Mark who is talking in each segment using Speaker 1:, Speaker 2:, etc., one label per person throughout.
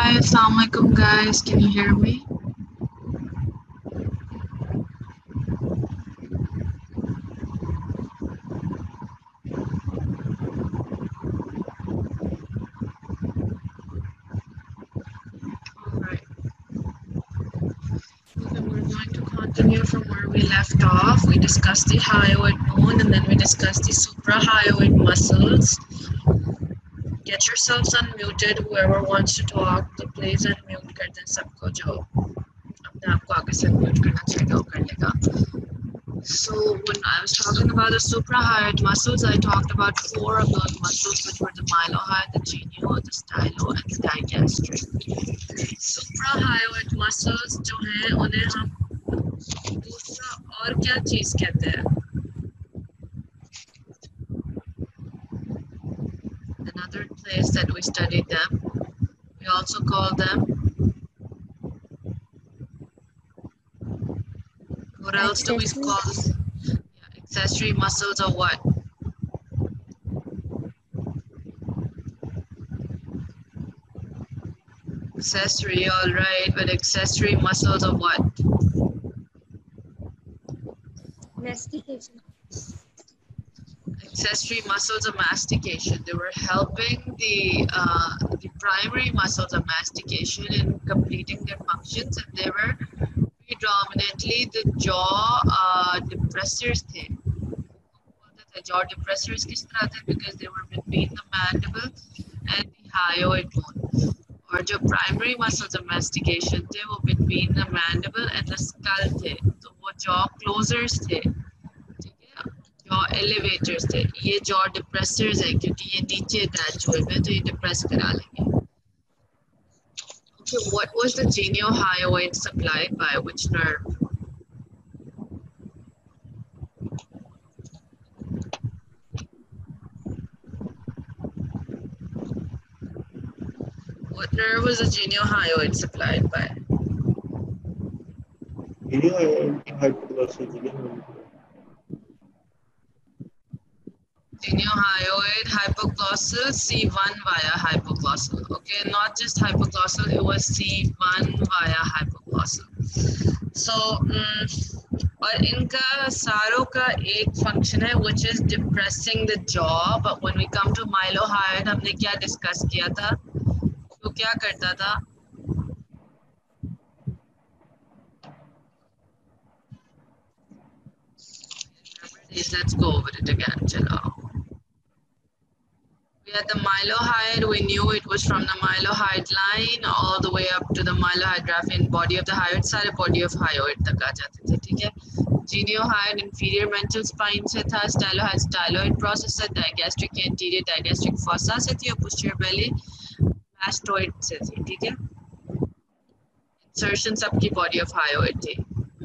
Speaker 1: Hi, Assalamualaikum guys. Can you hear me? Alright. Okay, we're going to continue from where we left off. We discussed the hyoid bone and then we discussed the suprahyoid muscles. Get yourselves unmuted. Whoever wants to talk, तो please unmute कर दें सबको जो अपने आप को आगे से unmute करना चाहेगा वो कर लेगा. So when I was talking about the suprahyoid muscles, I talked about four of those muscles, which were the mylohyoid, the genio, the stylo, and the digastric. Suprahyoid muscles जो हैं उन्हें हम दूसरा और क्या चीज कहते हैं? Another place that we studied them, we also call them. What else do we call this? Yeah, accessory muscles or what? Accessory, all right, but accessory muscles of what?
Speaker 2: Mastication.
Speaker 1: Accessory muscles of mastication. They were helping the primary muscles of mastication in completing their functions, and they were predominantly the jaw depressors थे. The jaw depressors किस तरह थे? Because they were between the mandible and the hyoid bone. और जो primary muscles of mastication थे वो between the mandible and the skull थे. तो वो jaw closers थे. ठीक है? jaw elevators थे. ये jaw depressors है क्योंकि ये नीचे attach हुए हैं तो ये depress करा लेंगे. Okay, what was the geniohyoid supplied by which nerve? What nerve was the geniohyoid supplied by? Geniohyoid, hypoglossal, C1 via hypoglossal. Okay, not just hypoglossal, it was C1 via hypoglossal. So, और इनका सारों का एक function है which is depressing the jaw. But when we come to mylohyoid, हमने क्या discuss किया था? तो क्या करता था? Let's go over it again. चलो. We had the mylohyoid. We knew it was from the mylohyoid line all the way up to the mylohyoid body of the hyoid. सारे body of hyoid तक आ जाते थे, ठीक है? Geniohyoid inferior mental spine से था, stylohyoid styloid process से, digastric anterior digastric fossa से थी और posterior belly mastoid से थी, ठीक है? Insertion सबकी body of hyoid थी.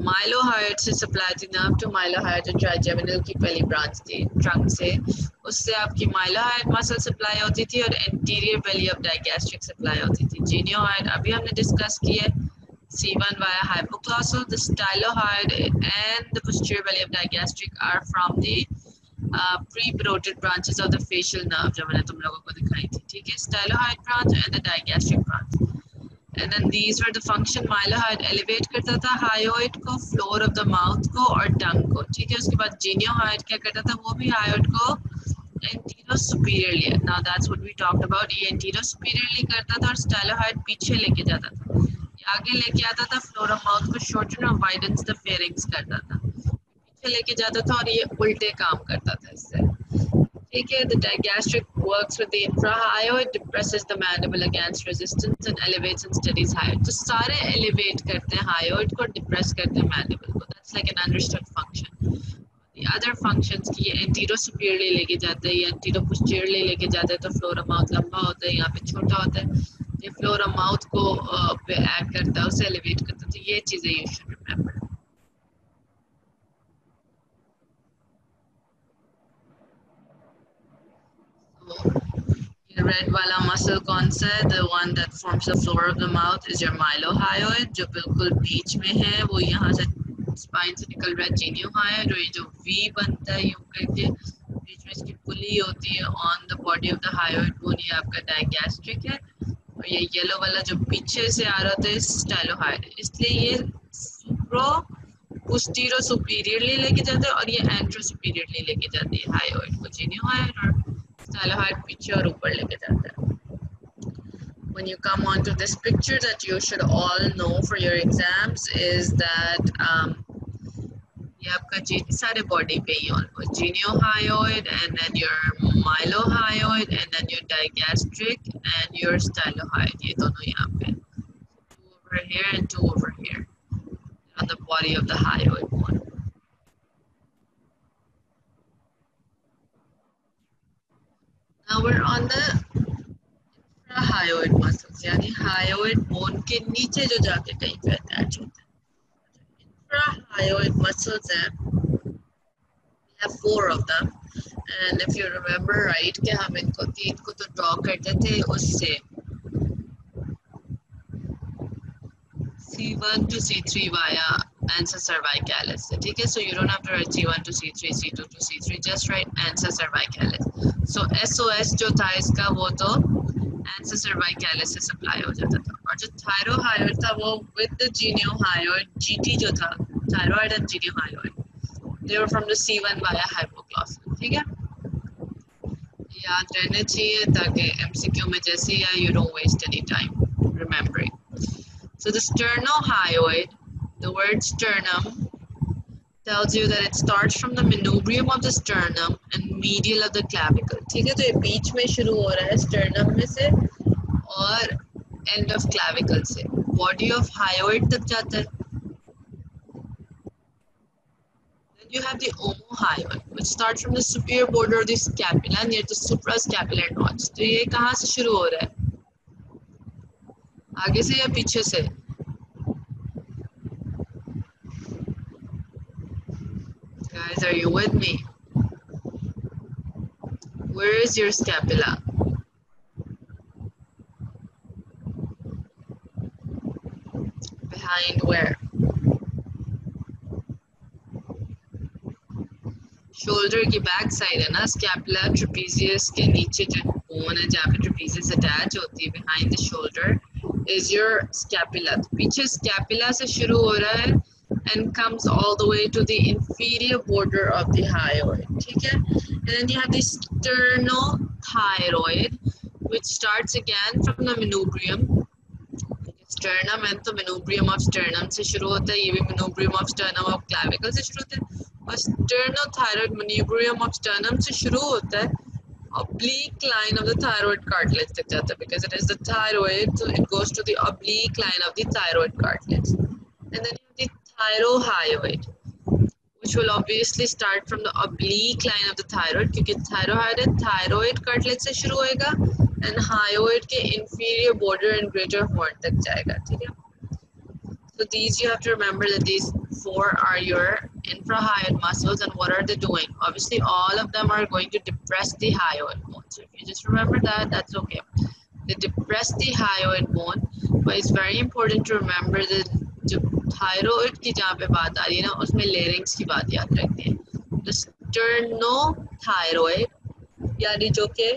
Speaker 1: Mylohyoid से supply थी nerve to mylohyoid जो trigeminal की पहली branch थी trunk से, उससे आपकी mylohyoid muscle supply होती थी और anterior belly of digastric supply होती थी. Geniohyoid अभी हमने discuss की है. C1 via hypoglossal, the stylohyoid and the posterior belly of digastric are from the pre-parotid branches of the facial nerve जो मैंने तुम लोगों को दिखाई थी, ठीक है? Stylohyoid branch and the digastric branch. And then these were the function. Mylohyoid elevate करता था hyoid को, floor of the mouth को और tongue को, ठीक है? उसके बाद geniohyoid क्या करता था? वो भी hyoid को anterior superiorly. Now that's what we talked about. ये anterior superiorly करता था और stylohyoid पीछे लेके जाता था. ये आगे लेके आता था, floor of mouth को shorten और widens the pharynx करता था. पीछे लेके जाता था और ये उल्टे काम करता था इससे. ठीक है, the digastric works with the infrahyoid, depresses the mandible against resistance and elevates and steadies hyoid. तो सारे elevate करते हैं hyoid को, depress करते हैं mandible को. That's like an understood function. The other functions की ये anterior superiorly लेके जाते हैं, ये anterior posteriorly लेके जाते हैं तो floor of mouth लंबा होता है, यहाँ पे छोटा होता है. ये floor of mouth को पे add करता है, उसे elevate करता है. तो ये चीजें you should remember. The red वाला muscle कौन सा है? The one that forms the floor of the mouth is your mylohyoid, जो बिल्कुल बीच में है. वो यहाँ से spine से निकल रहा है geniohyoid, और ये जो V बनता है यूं करके बीच में इसकी पुली होती है on the body of the hyoid bone, ये आपका digastric है. और ये येलो वाला जो पीछे से आ रहा था स्टाइलोहाइड, इसलिए ये सुप्रो पोस्टीरो सुपीरियरली लेके जाते हैं और ये एंट्रो सुपीरियरली लेके जाती है हायोइड को। जीनियोहाइड और स्टाइलोहाइड पीछे और ऊपर लेके जाता है। When you come on to this picture that you should all know for your exams is that ये आपका सारे बॉडी पे ही almost geniohyoid and then your mylohyoid and then your digastric and your stylohyoid, ये दोनों यहाँ पे, two over here and two over here on the body of the hyoid bone. Now we're on the infrahyoid muscles, यानी hyoid bone के नीचे जो जाके कहीं पे अटैच होता है। Infrahyoid muscles हैं, we have 4 of them, and if you remember right कि हम इनको 3 को तो ड्रॉ करते थे उससे C1 to C3 via ansa cervicalis, ठीक है? So you don't have to write C1 to C3, C2 to C3, just write ansa cervicalis. So SOS जो था इसका वो तो ansa cervicalis से सप्लाई हो जाता था, और जो thyrohyoid था वो with the geniohyoid, GT जो था, thyroid and geniohyoid, they were from the C1 via hypoglossal, ठीक है? याद रहने चाहिए ताकि MCQ में जैसे ही आए you don't waste any time remembering. So the sternohyoid, the word sternum tells you that it starts from the manubrium of the sternum and medial of the clavicle, ठीक है? तो ये बीच में शुरू हो रहा है sternum में से और end of clavicle से, body of hyoid तक जाता है. Then you have the omohyoid, which starts from the superior border of the scapula near the suprascapular notch. तो ये कहाँ से शुरू हो रहा है? आगे से या पीछे से? Guys, are you with me? Where is your scapula? Behind where? Shoulder की back side है ना scapula, trapezius के नीचे जो bone है जहाँ पे trapezius attach होती है, behind the shoulder is your scapula. पीछे scapula से शुरू हो रहा है and comes all the way to the inferior border of the hyoid, ठीक है? And then you have the sternothyroid, which starts again from the manubrium. Sternum and the manubrium of sternum से शुरू होता है, ये भी manubrium of sternum of clavicle से शुरू होता है, और sternothyroid manubrium of sternum से शुरू होता है, oblique line of the thyroid cartilage तक जाता है, because it is the thyroid, so it goes to the oblique line of the thyroid cartilage. And then you have the thyrohyoid, which will obviously start from the oblique line of the thyroid, क्योंकि thyroid है, thyroid cartilage से शुरू होएगा and hyoid के inferior border and greater horn तक जाएगा, ठीक है? So these you have to remember that these 4 are your infrahyoid muscles, and what are they doing? Obviously all of them are going to depress the hyoid bone, so if you just remember that, that's okay. They depress the hyoid bone, but it's very important to remember that जो thyroid की जहाँ पे बात आ रही है ना, उसमें larynx की बात याद रखते हैं. The sternothyroid, यानी जो कि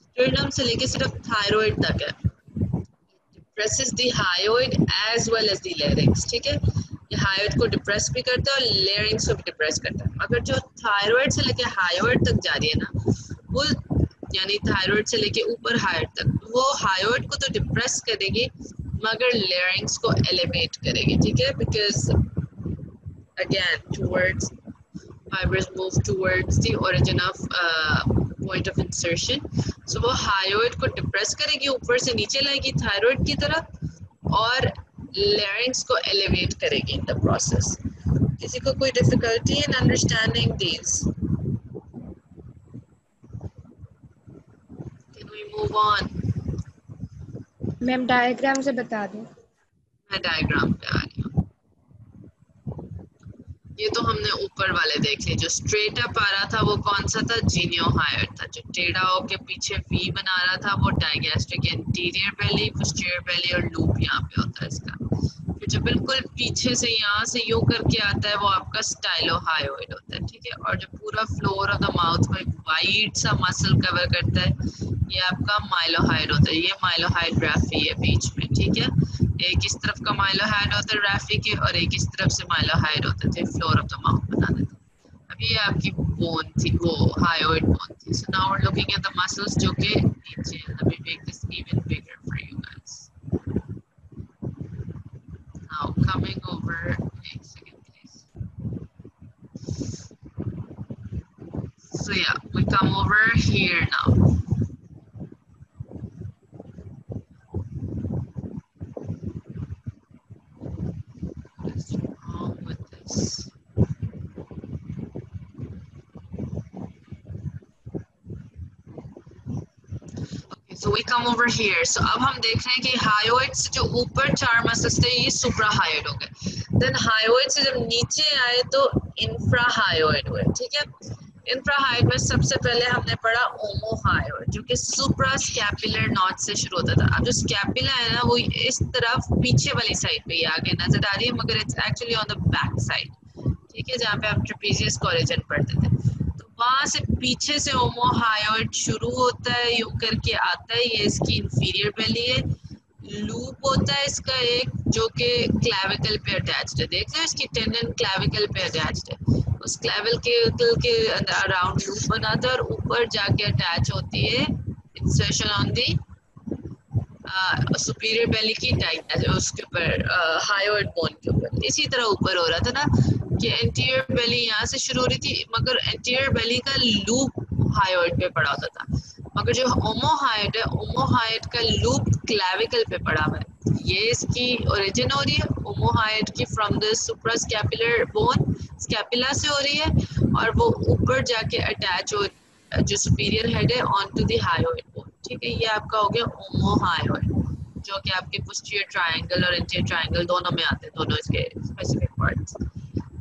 Speaker 1: sternum से लेके सिर्फ थायराइड तक है, depresses the hyoid as well as the larynx, ठीक है? ये हायोइड को डिप्रेस भी करता है और लेरिंग्स को भी डिप्रेस करता है. मगर जो थायराइड से लेके हायोइड तक जा रही है ना, वो यानी थायराइड से लेके ऊपर हायोइड तक, वो हायोइड को तो डिप्रेस करेगी मगर लेरिंग्स को एलिवेट करेगी, ठीक है? Because again towards fibers move towards the origin of point of insertion, so वो हायोइड को डिप्रेस करेगी, ऊपर से नीचे लाएगी थायराइड की तरफ, और लेरिंग्स को एलिवेट करेगी इन द प्रोसेस. किसी को कोई difficulty in understanding these? Move on.
Speaker 2: Ma'am diagram से बता दो.
Speaker 1: मैं डायग्राम पे आ रही हूँ. ये तो हमने ऊपर वाले देख लिए. जो स्ट्रेट अप आ रहा था वो कौन सा था? जीनियोहायोइड था. जो टेढ़ा होके पीछे वी बना रहा था वो डाइगैस्ट्रिक एंटीरियर बेली, पोस्टीरियर बेली और लूप यहाँ पे होता है इसका. फिर जो बिल्कुल पीछे से यहाँ से यूं करके आता है वो आपका स्टाइलोहायोइड होता है, ठीक है? और जो पूरा फ्लोर ऑफ द माउथ को एक वाइड सा मसल कवर करता है, ये आपका माइलोहाइड होता है, ये माइलोहाइड ग्राफी है बीच में, ठीक है। एक इस तरफ का माइलोहाइड होता है ग्राफी के और एक इस तरफ से माइलोहाइड होते थे, फ्लोर ऑफ द माउथ बना देते। अब ये आपकी बोन थी, वो हायोइड बोन थी। So now we are looking at the muscles जो कि नीचे। Let me make this even bigger for you guys. Now coming over, एक second please. So yeah, we come over here now. What is wrong with this? Okay, so we come over here. So अब हम देख रहे हैं कि hyoid से जो ऊपर चार मसल्स थे ये सुप्रा हायोइड हो गए। देन हायोइड से जब नीचे आए तो इंफ्रा हायोइड हुए, ठीक है। इंफ्रा हायोइड में सबसे पहले हमने पढ़ा ओमोहायोइड जो कि सुप्रा स्कैपुलर नॉट से शुरू होता था। अब जो स्कैपुला है ना वो इस तरफ पीछे वाली साइड पे ही आगे नजर आ रही है, मगर it's actually on the back side, ठीक है, जहाँ पे हम ट्रेपेजियस कोलेजन पढ़ते थे। तो वहां से पीछे से ओमोहायोइड शुरू होता है, यूं करके आता है, ये इसकी इंफीरियर बेली है। लूप होता है इसका एक जो कि क्लैविकल पे अटैच्ड है, देख लो इसकी टेंडन क्लैविकल पे अटैच्ड है। उस क्लैविकल के अराउंड लूप बनाता है और ऊपर जाके अटैच होती है इंसर्शन ऑन दी सुपीरियर बेली की टाइटनेस, उसके ऊपर हायोइड बोन के ऊपर। इसी तरह ऊपर हो रहा था ना कि एंटीरियर बेली यहाँ से शुरू हो रही थी, मगर एंटीरियर बेली का लूप हायोइड पे पड़ा होता था, मगर जो ओमोहायोइड है ओमोहायोइड का लूप क्लैविकल पे पड़ा हुआ है। ये इसकी ओरिजिन हो रही है ओमोहायोइड की from the suprascapular bone, scapula से हो रही है, और वो ऊपर जाके अटैच हो जो सुपीरियर हेड है on to the hyoid bone, ठीक है। ये आपका हो गया ओमोहायोइड जो कि आपके पोस्टीरियर ट्रायंगल और इंटीरियर ट्रायंगल दोनों में आते हैं, दोनों इसके specific parts.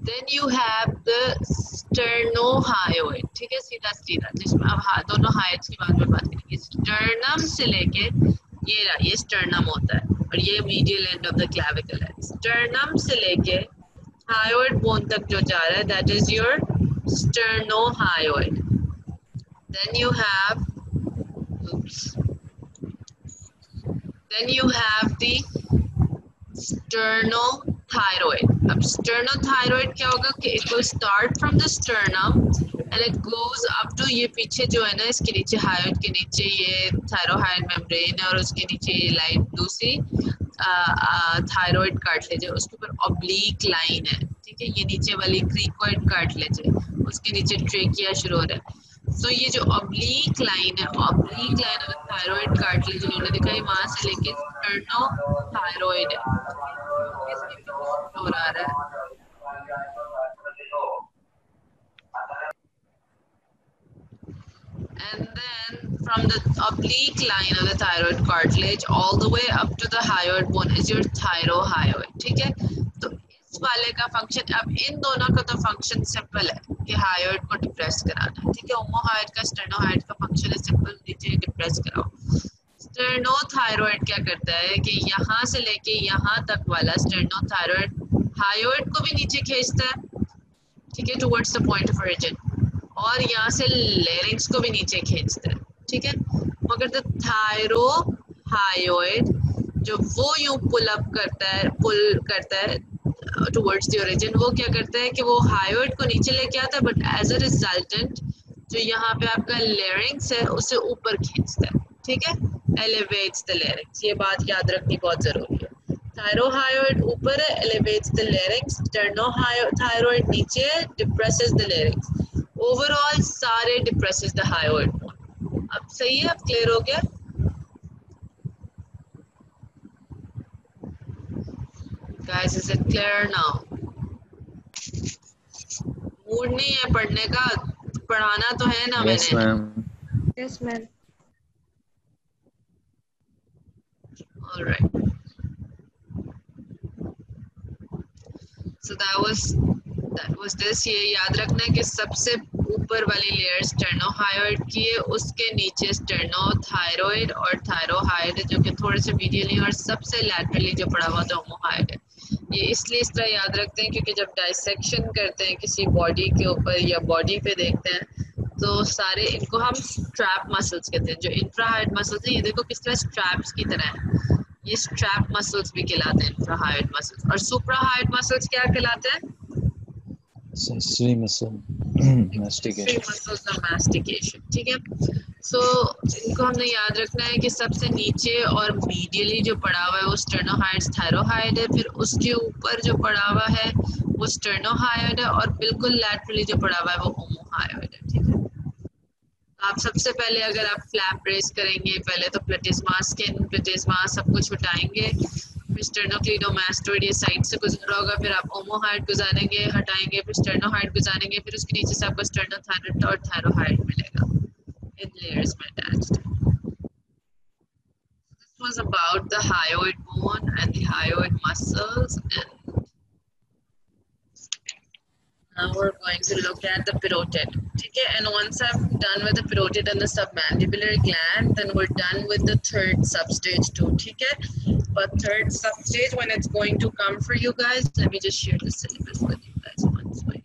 Speaker 1: Then you have the sternohyoid, ठीक है, सीधा सीधा, जिसमें अब दोनों हाइट्स की बात में बात करेंगे। स्टर्नम से लेके ये स्टर्नम होता है और ये medial end of the clavicle है। स्टर्नम से लेके हायोइड बोन तक जो जा रहा है that is your sternohyoid. Then you have, then you have the sternothyroid. अब sternothyroid क्या होगा कि it will start from the sternum and it goes up to, ये पीछे जो है ना इसके नीचे हायोइड के नीचे ये थायरोहाइड मेम्ब्रेन है और उसके नीचे ये लाइट ब्लू सी थायराइड कार्टिलेज है, उसके ऊपर ऑब्लिक लाइन है, ठीक है। ये नीचे वाली क्रीकोइड कार्टिलेज है, उसके नीचे ट्रेकिया शुरू हो रहा है। तो ये जो ऑब्लिक लाइन है, oblique line of thyroid cartilage उन्होंने दिखाई, वहां से लेके स्टर्नोथायरॉइड है हो रहा है। And then from the oblique line of the thyroid cartilage all the way up to the hyoid bone is your thyrohyoid, ठीक है। तो इस वाले का फंक्शन, अब इन दोनों का तो फंक्शन सिंपल है कि हायोइड को डिप्रेस कराना है, ठीक है। ओमोहायोइड का स्टेर्नोहायोइड का फंक्शन है सिंपल, नीचे डिप्रेस कराओ। स्टेर्नोथायरॉइड क्या करता है कि यहाँ से लेके यहाँ तक वाला स्टेर्नोथायरॉइड हायोइड को भी नीचे खींचता है, ठीक है, towards the point of origin, और यहाँ से लेरिंग्स को भी नीचे खींचता है, ठीक है। मगर द थायरोहायोइड जो वो यूं पुल करता है टुवर्ड्स द ओरिजिन, वो क्या करता है कि वो हायोइड को नीचे लेके आता है, बट एज अ रिजल्टेंट जो यहाँ पे आपका लेरिंग्स है उसे ऊपर खींचता है, ठीक है, एलिवेट्स द लेरिंग्स। ये बात याद रखनी बहुत जरूरी है। थायरोहायोइड ऊपर है, एलिवेट्स द लेरिंग्स, स्टेर्नोथायरॉइड नीचे है, डिप्रेसेस द लेरिंग्स। ओवरऑल सारे डिप्रेसेस द हायोइड बोन। अब सही है, अब क्लियर हो गया। Guys is it clear now? Mood नहीं है पढ़ने का, पढ़ाना तो है ना।
Speaker 3: Yes,
Speaker 1: मैंने
Speaker 2: Yes, ma'am.
Speaker 1: all right, so that was this। ये याद रखना है कि सबसे ऊपर वाली लेयर स्टेर्नोहायोइड की है, उसके नीचे स्टेर्नोथायरॉइड और थायरोहाइड जो कि थोड़े से मीडियली, और सबसे लैटरली जो पड़ा हुआ था ओमोहायोइड है। ये इसलिए इस तरह याद रखते हैं क्योंकि जब डाइसेक्शन करते हैं किसी बॉडी के ऊपर या बॉडी पे देखते हैं तो सारे इनको हम स्ट्रैप मसल्स कहते हैं। जो इंफ्रा हार्ड मसल्स हैं ये देखो किस तरह स्ट्रैप्स की तरह है, ये स्ट्रैप मसल्स भी कहलाते हैं इंफ्रा हार्ड मसल्स। और सुप्रा हार्ड मसल्स क्या कहलाते हैं?
Speaker 3: sensory muscle
Speaker 1: accessory
Speaker 3: mastication.
Speaker 1: Muscles और मैस्टिकेशन, ठीक है। सो इनको हमने याद रखना है कि सबसे नीचे और मीडियली जो पड़ा हुआ है वो स्टर्नोहाइड्स थायरोहाइड है, फिर उसके ऊपर जो पड़ा हुआ है वो स्टर्नोहाइड है, और बिल्कुल लैटरली जो पड़ा हुआ है वो ओमोहाइड है, ठीक है। आप सबसे पहले अगर आप फ्लैप रेस करेंगे, पहले तो प्लेटिस्मा स्किन, प्लेटिस्मा सब कुछ उठाएंगे, फिर स्टर्नोक्लीडोमास्टोइड ये साइड से गुजरा होगा, फिर आप ओमोहाइड गुजारेंगे, हटाएंगे, फिर स्टर्नोहाइड गुजारेंगे, फिर उसके नीचे से आपको स्टर्नोथायरॉइड और थायरोहाइड मिलेगा इन लेयर्स में attached. This was about the hyoid bone and the hyoid muscles, and now we're going to look at the parotid. Okay, and once I'm done with the parotid and the submandibular gland, then we're done with the third substage too. Okay, but third substage, when it's going to come for you guys, let me just share the syllabus with you guys once. Wait.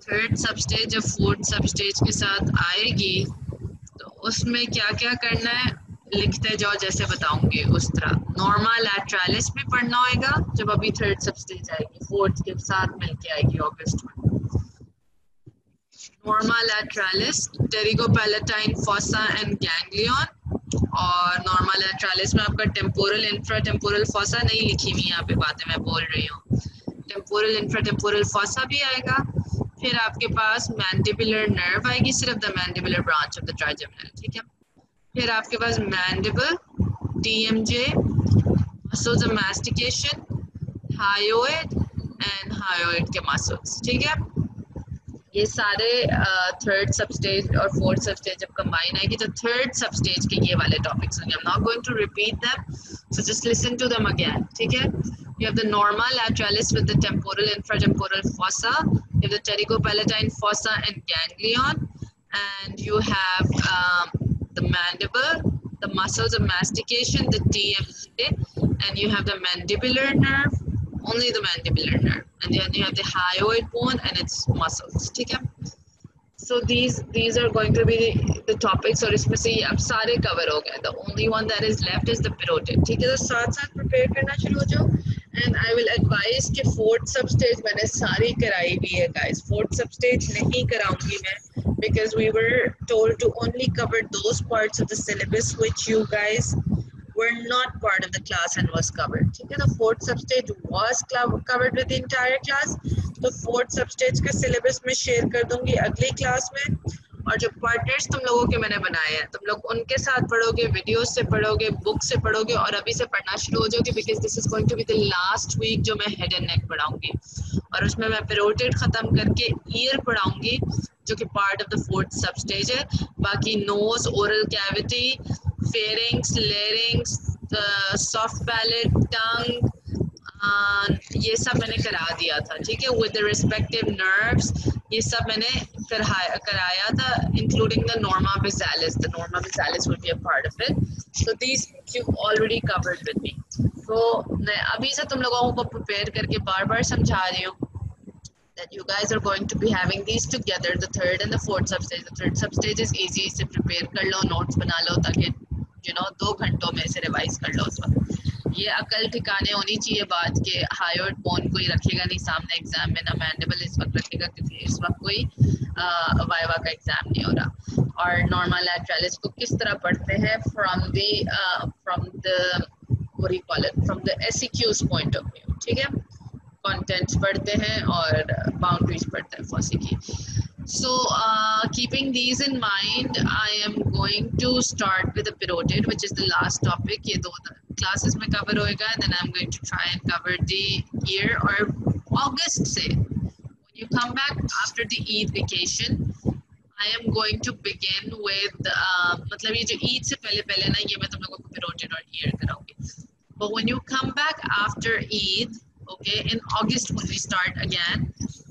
Speaker 1: Third substage जब fourth सबस्टेज के साथ आएगी तो उसमें क्या क्या करना है लिखते जाओ, जैसे बताऊंगी उस तरह। नॉर्मा लैटरालिस भी पढ़ना होगा जब अभी थर्ड सबस्टेज आएगी, फोर्थ के साथ मिलके आएगी अगस्त में। नॉर्मा लैटरालिस, टेरिगोपैलेटाइन फॉसा एंड गैंग्लियन, और नॉर्मा लैटरालिस में आपका टेम्पोरल इंफ्रा टेम्पोरल फॉसा नहीं लिखी हुई यहाँ पे बातें मैं बोल रही हूँ, टेम्पोरल इंफ्रा टेम्पोरल फॉसा भी आएगा। फिर आपके पास मैंडिबुलर नर्व आएगी, सिर्फ the mandibular branch of the trigeminal, ठीक है। फिर आपके पास mandible, TMJ, muscles of mastication, hyoid and hyoid के मसल्स, ठीक है। ये सारे थर्ड सबस्टेज और फोर्थ सबस्टेज जब कंबाइन आएगी तो थर्ड सबस्टेज के ये वाले टॉपिक्स होंगे। I'm not going to repeat them, so just listen to them again, ठीक है। You have the norma lateralis with the temporal infratemporal fossa, you have the pterygopalatine fossa and ganglion, and you have the mandible, the muscles of mastication, the TMJ, and you have the mandibular nerve, only the mandibular nerve, and then you have the hyoid bone and its muscles, ठीक है। So these are going to be the topics, और इसमें से ये अब सारे cover हो गए। The only one that is left is the parotid, ठीक है। तो साथ साथ प्रिपेयर करना शुरू हो जाओ, and I will advise कि fourth substage मैंने सारी कराई हुई है guys, fourth substage नहीं कराऊंगी मैं, because we were told to only cover those parts of the syllabus which you guys were not part of the class and was covered, ठीक है। The fourth substage was covered with the entire class, तो fourth substage का syllabus मैं share कर दूंगी अगली class में, और जो पार्टनर्स तुम लोगों के मैंने बनाए हैं तुम लोग उनके साथ पढ़ोगे, वीडियोस से पढ़ोगे, बुक से पढ़ोगे, और अभी से पढ़ना शुरू हो जाओगे, because this is going to be the last week जो मैं हेड एंड नेक पढ़ाऊंगी, और उसमें मैं पेरोटिड खत्म करके ईयर पढ़ाऊंगी जो कि part of the fourth substage है। बाकी nose, oral cavity, pharynx, larynx, soft palate, tongue, ये सब मैंने करा दिया था, ठीक है, विद द रिस्पेक्टिव नर्व्स, ये सब मैंने कराया था, including the norma basalis. The norma basalis will be a part of it, so these you already covered with me. तो मैं अभी से तुम लोगों को प्रिपेयर करके बार बार समझा रही हूँ that you guys are going to be having these together, the third and the fourth substage. The third substage is easy, इसे prepare कर लो, notes बना लो, ताकि you know 2 घंटों में इसे रिवाइज कर लो। उस वक्त ये अकल ठिकाने होनी चाहिए बात के हायोइड बोन कोई रखेगा नहीं सामने एग्जाम में, ना मैंडिबल इस वक्त रखेगा क्योंकि इस वक्त कोई वाइवा का एग्जाम नहीं हो रहा। और नॉर्मल लैटरालिस को किस तरह पढ़ते हैं from the what do you call it, from the SEQ's point of view, ठीक है। कंटेंट्स पढ़ते हैं और बाउंड्रीज पढ़ते हैं फॉसी की। So keeping these in mind, I am going to start with the parotid, which is the last topic. ये 2 classes में cover होएगा, then I'm going to try and cover the year or August से। When you come back after the Eid vacation, I am going to begin with मतलब ये जो ईद से पहले ना ये मैं तुम लोगों को parotid और year कराऊंगी। But when you come back after Eid, okay, in August when we start again,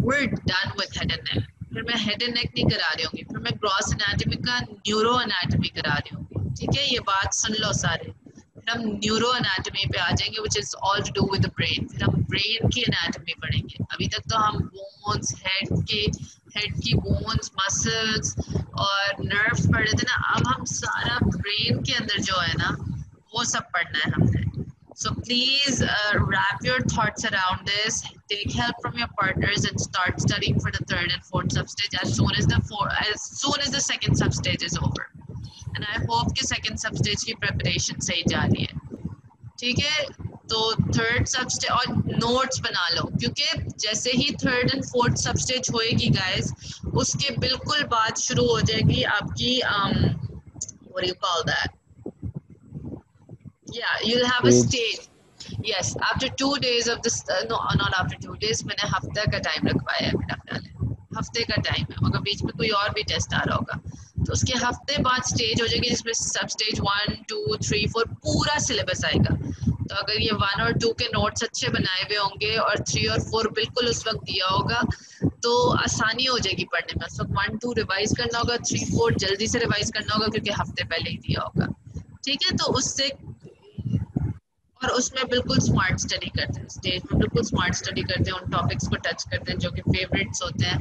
Speaker 1: we're done with head and neck. फिर मैं हेड एंड नेक नहीं करा रही होंगी, फिर मैं ग्रॉस एनाटॉमी का न्यूरो एनाटॉमी करा रही होंगी, ठीक है। ये बात सुन लो सारे, फिर हम न्यूरो एनाटमी पे आ जाएंगे, which is all to do with the brain. फिर हम ब्रेन की एनाटमी पढ़ेंगे। अभी तक तो हम बोन्स, हेड की बोन्स, मसल्स और नर्व्स पढ़े थे ना। अब हम सारा ब्रेन के अंदर जो है ना वो सब पढ़ना है हमने। So please wrap your thoughts around this. Take help from your partners and start studying for the third and fourth substage as soon as the second substage is over. And I hope कि second substage की preparation सही जा रही है, ठीक है? तो third सबस्टेज और नोट्स बना लो, क्योंकि जैसे ही थर्ड एंड फोर्थ सबस्टेज होएगी गाइस, उसके बिल्कुल बाद शुरू हो जाएगी आपकी what do you call that? Yeah, you'll have a stage. Yes, after 2 days of this, no, not after 2 days. मैंने हफ्ते का टाइम रखवाया है मेरा ख्याल है, हफ्ते का टाइम है, मगर बीच में कोई और भी टेस्ट आ रहा होगा, तो उसके हफ्ते बाद स्टेज हो जाएगी जिसमें सब स्टेज 1, 2, 3, 4 पूरा सिलेबस आएगा। तो अगर ये 1 और 2 के नोट्स अच्छे बनाए हुए होंगे और 3 और 4 बिल्कुल उस वक्त दिया होगा, तो आसानी हो जाएगी पढ़ने में। उस वक्त 1, 2 रिवाइज करना होगा, 3, 4 जल्दी से रिवाइज करना होगा क्योंकि हफ्ते पहले ही दिया होगा, ठीक है? तो उससे और उसमें बिल्कुल स्मार्ट स्टडी करते हैं, स्टेज में बिल्कुल स्मार्ट स्टडी करते हैं, उन टॉपिक्स को टच करते हैं जो कि फेवरेट्स होते हैं।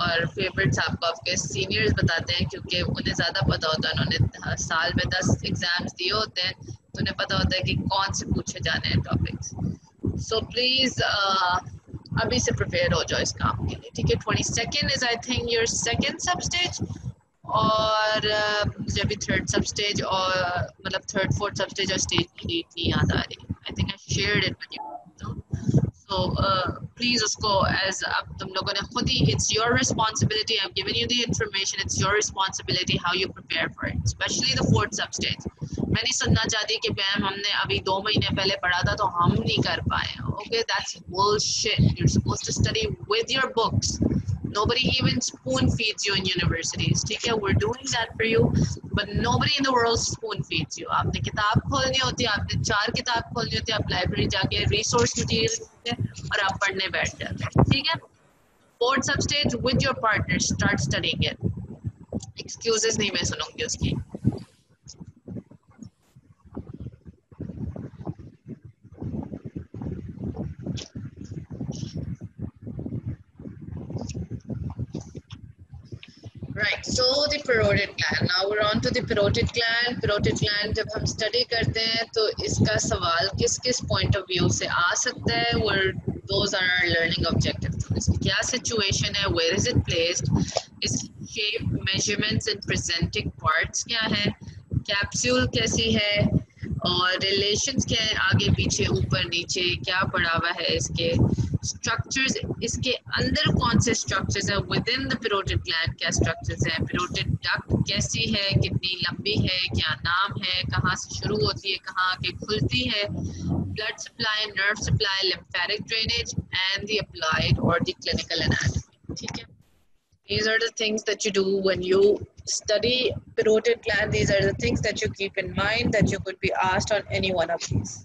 Speaker 1: और फेवरेट्स आपको आपके सीनियर्स बताते हैं, क्योंकि उन्हें ज़्यादा पता होता है, उन्होंने साल में 10 एग्जाम्स दिए होते हैं, तो उन्हें पता होता है कि कौन से पूछे जाने हैं टॉपिक्स। सो प्लीज़ अभी से प्रिपेयर हो जाओ इस काम के लिए, ठीक है? 22 is I think your second sub stage, और मुझे अभी थर्ड सब स्टेज और मतलब थर्ड फोर्थ सब स्टेज और स्टेज की डेट नहीं याद आ रही। I think I shared it with you. So please उसको एज अब तुम लोगों ने खुद ही, it's your responsibility, I have given you the information, it's your responsibility how you prepare for it, specially the fourth sub stage. मैं नहीं सुनना चाहती कि मैम हमने अभी 2 महीने पहले पढ़ा था तो हम नहीं कर पाए। Okay, that's bullshit. You're supposed to study with your books. Nobody even spoon feeds you in universities, ठीक है? We're doing that for you, but nobody in the world spoon feeds you. आपने किताब खोलनी होती है, आपने 4 किताब खोलनी होती है, आप लाइब्रेरी जाके रिसोर्स मटेरियल और आप पढ़ने बैठ जाते हैं, ठीक है? Fourth sub stage with your partner, start studying it. Excuses नहीं मैं सुनूंगी उसकी। Right, so the parotid gland. Now we're on to the parotid gland. Parotid gland जब हम study करते हैं तो इसका सवाल किस किस point of view से आ सकता है, where those are our learning objectives. इसकी क्या situation है, where is it placed, इसकी shape, measurements and presenting parts क्या है, capsule कैसी है, और रिलेशंस क्या है, आगे पीछे ऊपर नीचे क्या पड़ा हुआ है, इसके स्ट्रक्चर्स, इसके अंदर कौन से स्ट्रक्चर्स हैं, with in the parotid gland क्या स्ट्रक्चर्स हैं, पैरोटिड डक्ट कैसी है, कितनी लंबी है, क्या नाम है, कहाँ से शुरू होती है, कहाँ आके खुलती है, blood supply, nerve supply, lymphatic drainage and the applied और द क्लिनिकल एनाटॉमी, ठीक है? These are the things that you do when you study parotid gland. These are the things that you keep in mind that you could be asked on any one of these.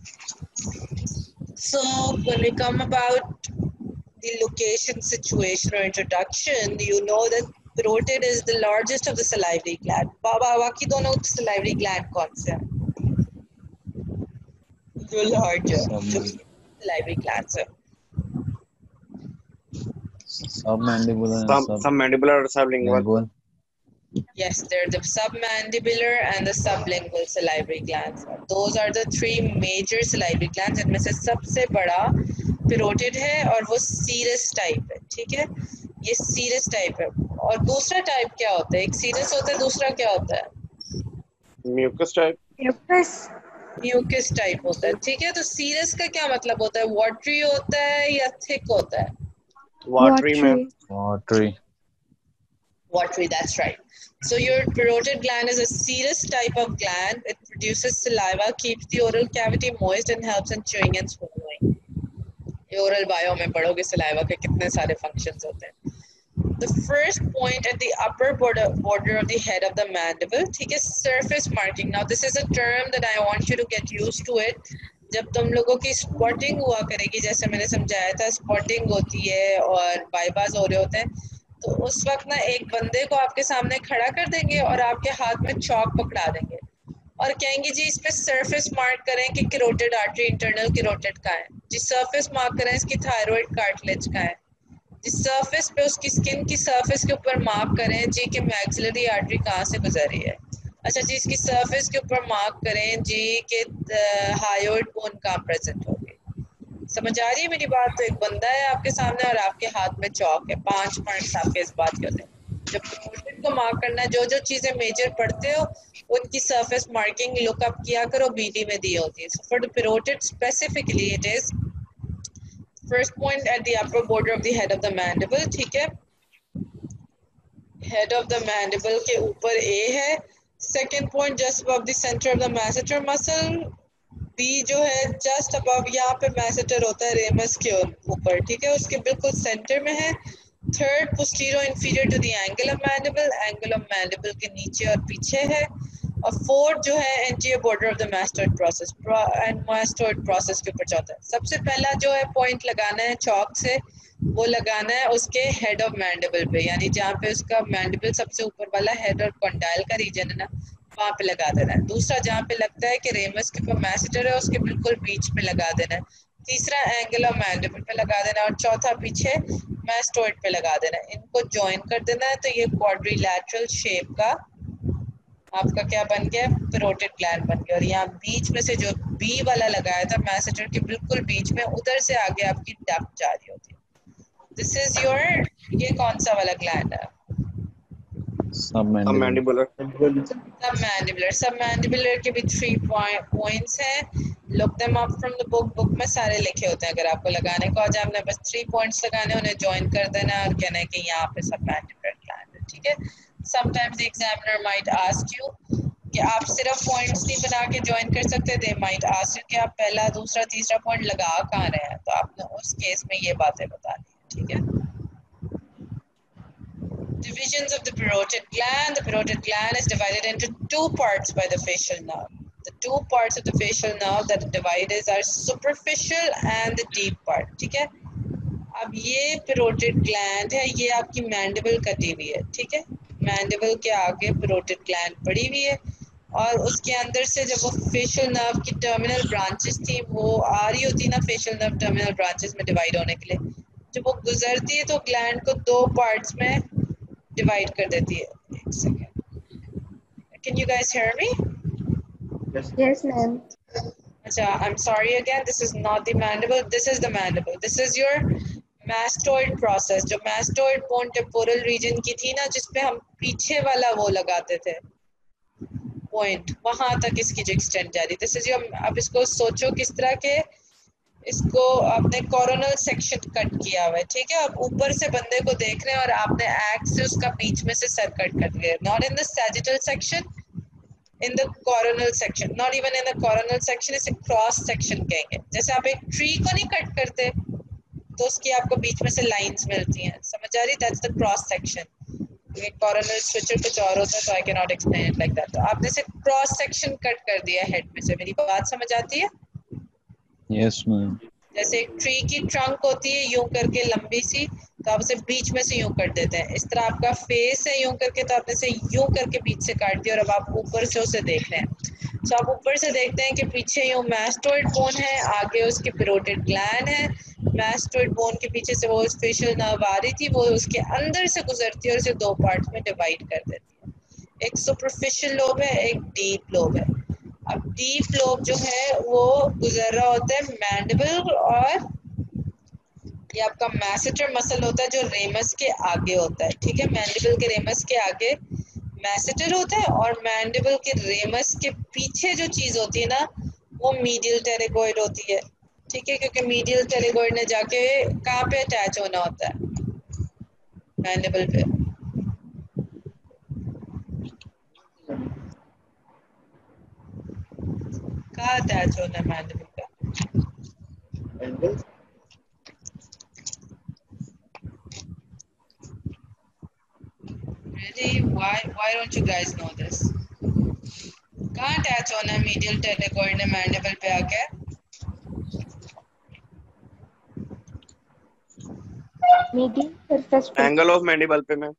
Speaker 1: So when we come about the location, situation or introduction, you know that parotid is the largest of the salivary gland. बाकी दोनों salivary gland कौन से हैं? जो larger, जो salivary glands हैं.
Speaker 4: Submandibular or sublingual.
Speaker 1: Yes, they're the submandibular and the sublingual salivary glands. Those are the 3 major salivary glands. इनमें से सबसे बड़ा parotid है और वो serous type है, ठीक है? ये serous type है। और दूसरा type क्या होता है? एक serous होता है, दूसरा क्या होता है?
Speaker 4: Mucus type.
Speaker 1: Mucus type होता है, ठीक है? तो serous का क्या मतलब होता है? Watery होता है या thick होता है?
Speaker 4: Watery, ma'am.
Speaker 1: Watery, that's right. So your parotid gland is a serous type of gland. It produces saliva, keeps the oral cavity moist and helps in chewing and swallowing. Oral bio में पढ़ोगे saliva के कितने सारे functions होते हैं. The first point at the upper border of the head of the mandible, ठीक है? Surface marking. Now this is a term that I want you to get used to it. जब तुम लोगों की स्पॉटिंग हुआ करेगी, जैसे मैंने समझाया था, स्पॉटिंग होती है और बाईपास हो रहे होते हैं, तो उस वक्त ना एक बंदे को आपके सामने खड़ा कर देंगे और आपके हाथ में चौक पकड़ा देंगे और कहेंगे जी इस पे सरफेस मार्क करें कि कैरोटिड आर्टरी इंटरनल कैरोटिड का है जी, सरफेस मार्क करें इसकी थायराइड कार्टिलेज का है जी, सरफेस पे उसकी स्किन की सरफेस के ऊपर मार्क करें जी कि मैक्सिलरी आर्टरी कहाँ से गुजरी है। अच्छा जी, इसकी सरफेस के ऊपर मार्क करें जी कि हायोइड बोन कहाँ प्रेजेंट होगी। समझ आ रही है मेरी बात? तो एक बंदा है आपके सामने और आपके हाथ में चौक है, 5 पॉइंट्स आपके इस बात के होते हैं। जब प्रोडक्ट को मार्क करना है, जो जो चीजें मेजर पढ़ते हो उनकी सरफेस मार्किंग लुकअप किया करो, बीडी में दी होती है। For the parotid specifically it is first point at the upper border of the head of the mandible, ठीक है, हेड ऑफ द मैंडिबल के ऊपर ए है। Second point just above the centre of the masseter muscle, B जो है just above, यहाँ पे masseter होता है रेमस के ऊपर, ठीक है, उसके बिल्कुल सेंटर में है। Third posterior inferior to the angle of mandible, angle of mandible के नीचे और पीछे है। और फोर्थ जो है anterior border of the mastoid process and mastoid process के ऊपर चौथा है। सबसे पहला जो है पॉइंट लगाना है चौक से, वो लगाना है उसके हेड ऑफ मैंडिबल पे, यानी जहाँ पे उसका मैंडिबल सबसे ऊपर वाला हेड और कंडाइल का रीजन है ना, वहाँ पे लगा देना है। दूसरा जहाँ पे लगता है कि रेमस के ऊपर मैसेटर है उसके बिल्कुल बीच में लगा देना है। तीसरा एंगल ऑफ मैंडिबल पे लगा देना है और चौथा पीछे मैस्टोइड पे लगा देना है। इनको ज्वाइन कर देना है तो ये क्वाड्रिलैटरल शेप का आपका क्या बन गया, पेरोटिड ग्लैंड बन गया। और यहाँ बीच में से जो बी वाला लगाया था मैसेटर के बिल्कुल बीच में, उधर से आगे आपकी डक्ट जा रही होती है। दिस इज योर, ये कौन सा वाला ग्लैंड है?
Speaker 3: Submandibular.
Speaker 4: Submandibular.
Speaker 1: सबमैंडिबुलर के भी 3 पॉइंट्स हैं। Look them up from the book में सारे लिखे होते हैं। अगर आपको लगाने को आ जाए, आपने बस 3 पॉइंट्स लगाने, उन्हें ज्वाइन कर देना और कहना है कि यहाँ पे सबमैंडिबुलर ग्लैंड है, ठीक है। Sometimes the examiner might ask you कि आप सिर्फ पॉइंट्स नहीं बना के ज्वाइन कर सकते, दे माइट आस्क यू कि आप पहला दूसरा तीसरा पॉइंट लगा कहाँ रहे हैं, तो आपने उस केस में ये बातें बतानी है, ठीक है। Divisions of the parotid gland. The parotid gland is divided into 2 parts by the facial nerve. The 2 parts of the facial nerve that divide is are superficial and the deep part, ठीक है। अब ये parotid gland है, ये आपकी mandible कटी हुई है, ठीक है। मैंडिबल के आगे parotid gland पड़ी हुई है और उसके अंदर से जब वो फेशियल नर्व की टर्मिनल ब्रांचेस थी, वो आ रही होती ना फेशियल नर्व टर्मिनल ब्रांचेस में डिवाइड होने के लिए, जब वो गुजरती है तो ग्लैंड को 2 पार्ट्स में डिवाइड कर देती है। एक second, can you guys hear me?
Speaker 2: Yes, ma'am.
Speaker 1: अच्छा, I am sorry again, this is not the mandible, this is the mandible, this is your mastoid process. जो मैस्टोइड बोन टेम्पोरल रीजन की थी ना, जिसपे हम पीछे वाला वो लगाते थे पॉइंट, वहां तक इसकी जो एक्सटेंड जा रही, दिस इज योर। अब इसको सोचो किस तरह के, इसको आपने कोरोनल सेक्शन कट किया हुआ है, ठीक है। आप ऊपर से बंदे को देख रहे हैं और आपने एक्स से उसका बीच में से सर कट कर दिया, not in the sagittal section, in the coronal section, not even in the coronal section, इसे क्रॉस सेक्शन कहेंगे। जैसे आप एक ट्री को नहीं कट करते तो उसकी आपको बीच में से लाइंस मिलती हैं, समझ आ रही? That's the cross section. ये कोरोनल स्ट्रक्चर कुछ और होता है, तो I can not explain it like that. तो आपने से क्रॉस सेक्शन कट कर दिया हेड में से, मेरी बात समझ आती है?
Speaker 3: Yes, ma'am.
Speaker 1: जैसे एक ट्री की ट्रंक होती है यूं करके लंबी सी, तो आप उसे बीच में से यूं कर देते हैं। इस तरह आपका फेस है यूं करके, तो आपने से यूं करके बीच से काट दिया और अब आप ऊपर से उसे देख रहे हैं। तो आप ऊपर से देखते हैं कि पीछे यूं मैस्टोइड बोन है, आगे उसके पेरोटिड ग्लैंड है। मैस्टोइड बोन के पीछे से वो फेशियल नर्व आ रही थी, वो उसके अंदर से गुजरती है और उसे 2 पार्ट्स में डिवाइड कर देती है। एक सुपरफिशियल लोब है, एक डीप लोब है। अब डीप लोब जो है वो गुजर रहा होता है मैंडिबल, और ये आपका मैसेटर मसल होता है जो रेमस के आगे होता है, ठीक है। मैंडिबल के रेमस के आगे मैसेटर होता है और मैंडिबल के रेमस के पीछे जो चीज होती है ना, वो मीडियल टेरेगोइड होती है, ठीक है, क्योंकि मीडियल टेरेगोइड ने जाके कहाँ पे अटैच होना होता है, मैंडिबल पे। कहाँ अटैच होना है मैंडिबल पे? Really? Why don't you guys know this? कहाँ अटैच होना है मीडियल टेरेगोइड ने मैंडिबल पे आके?
Speaker 2: Medial surface पे.
Speaker 4: Angle of mandible पे ma'am.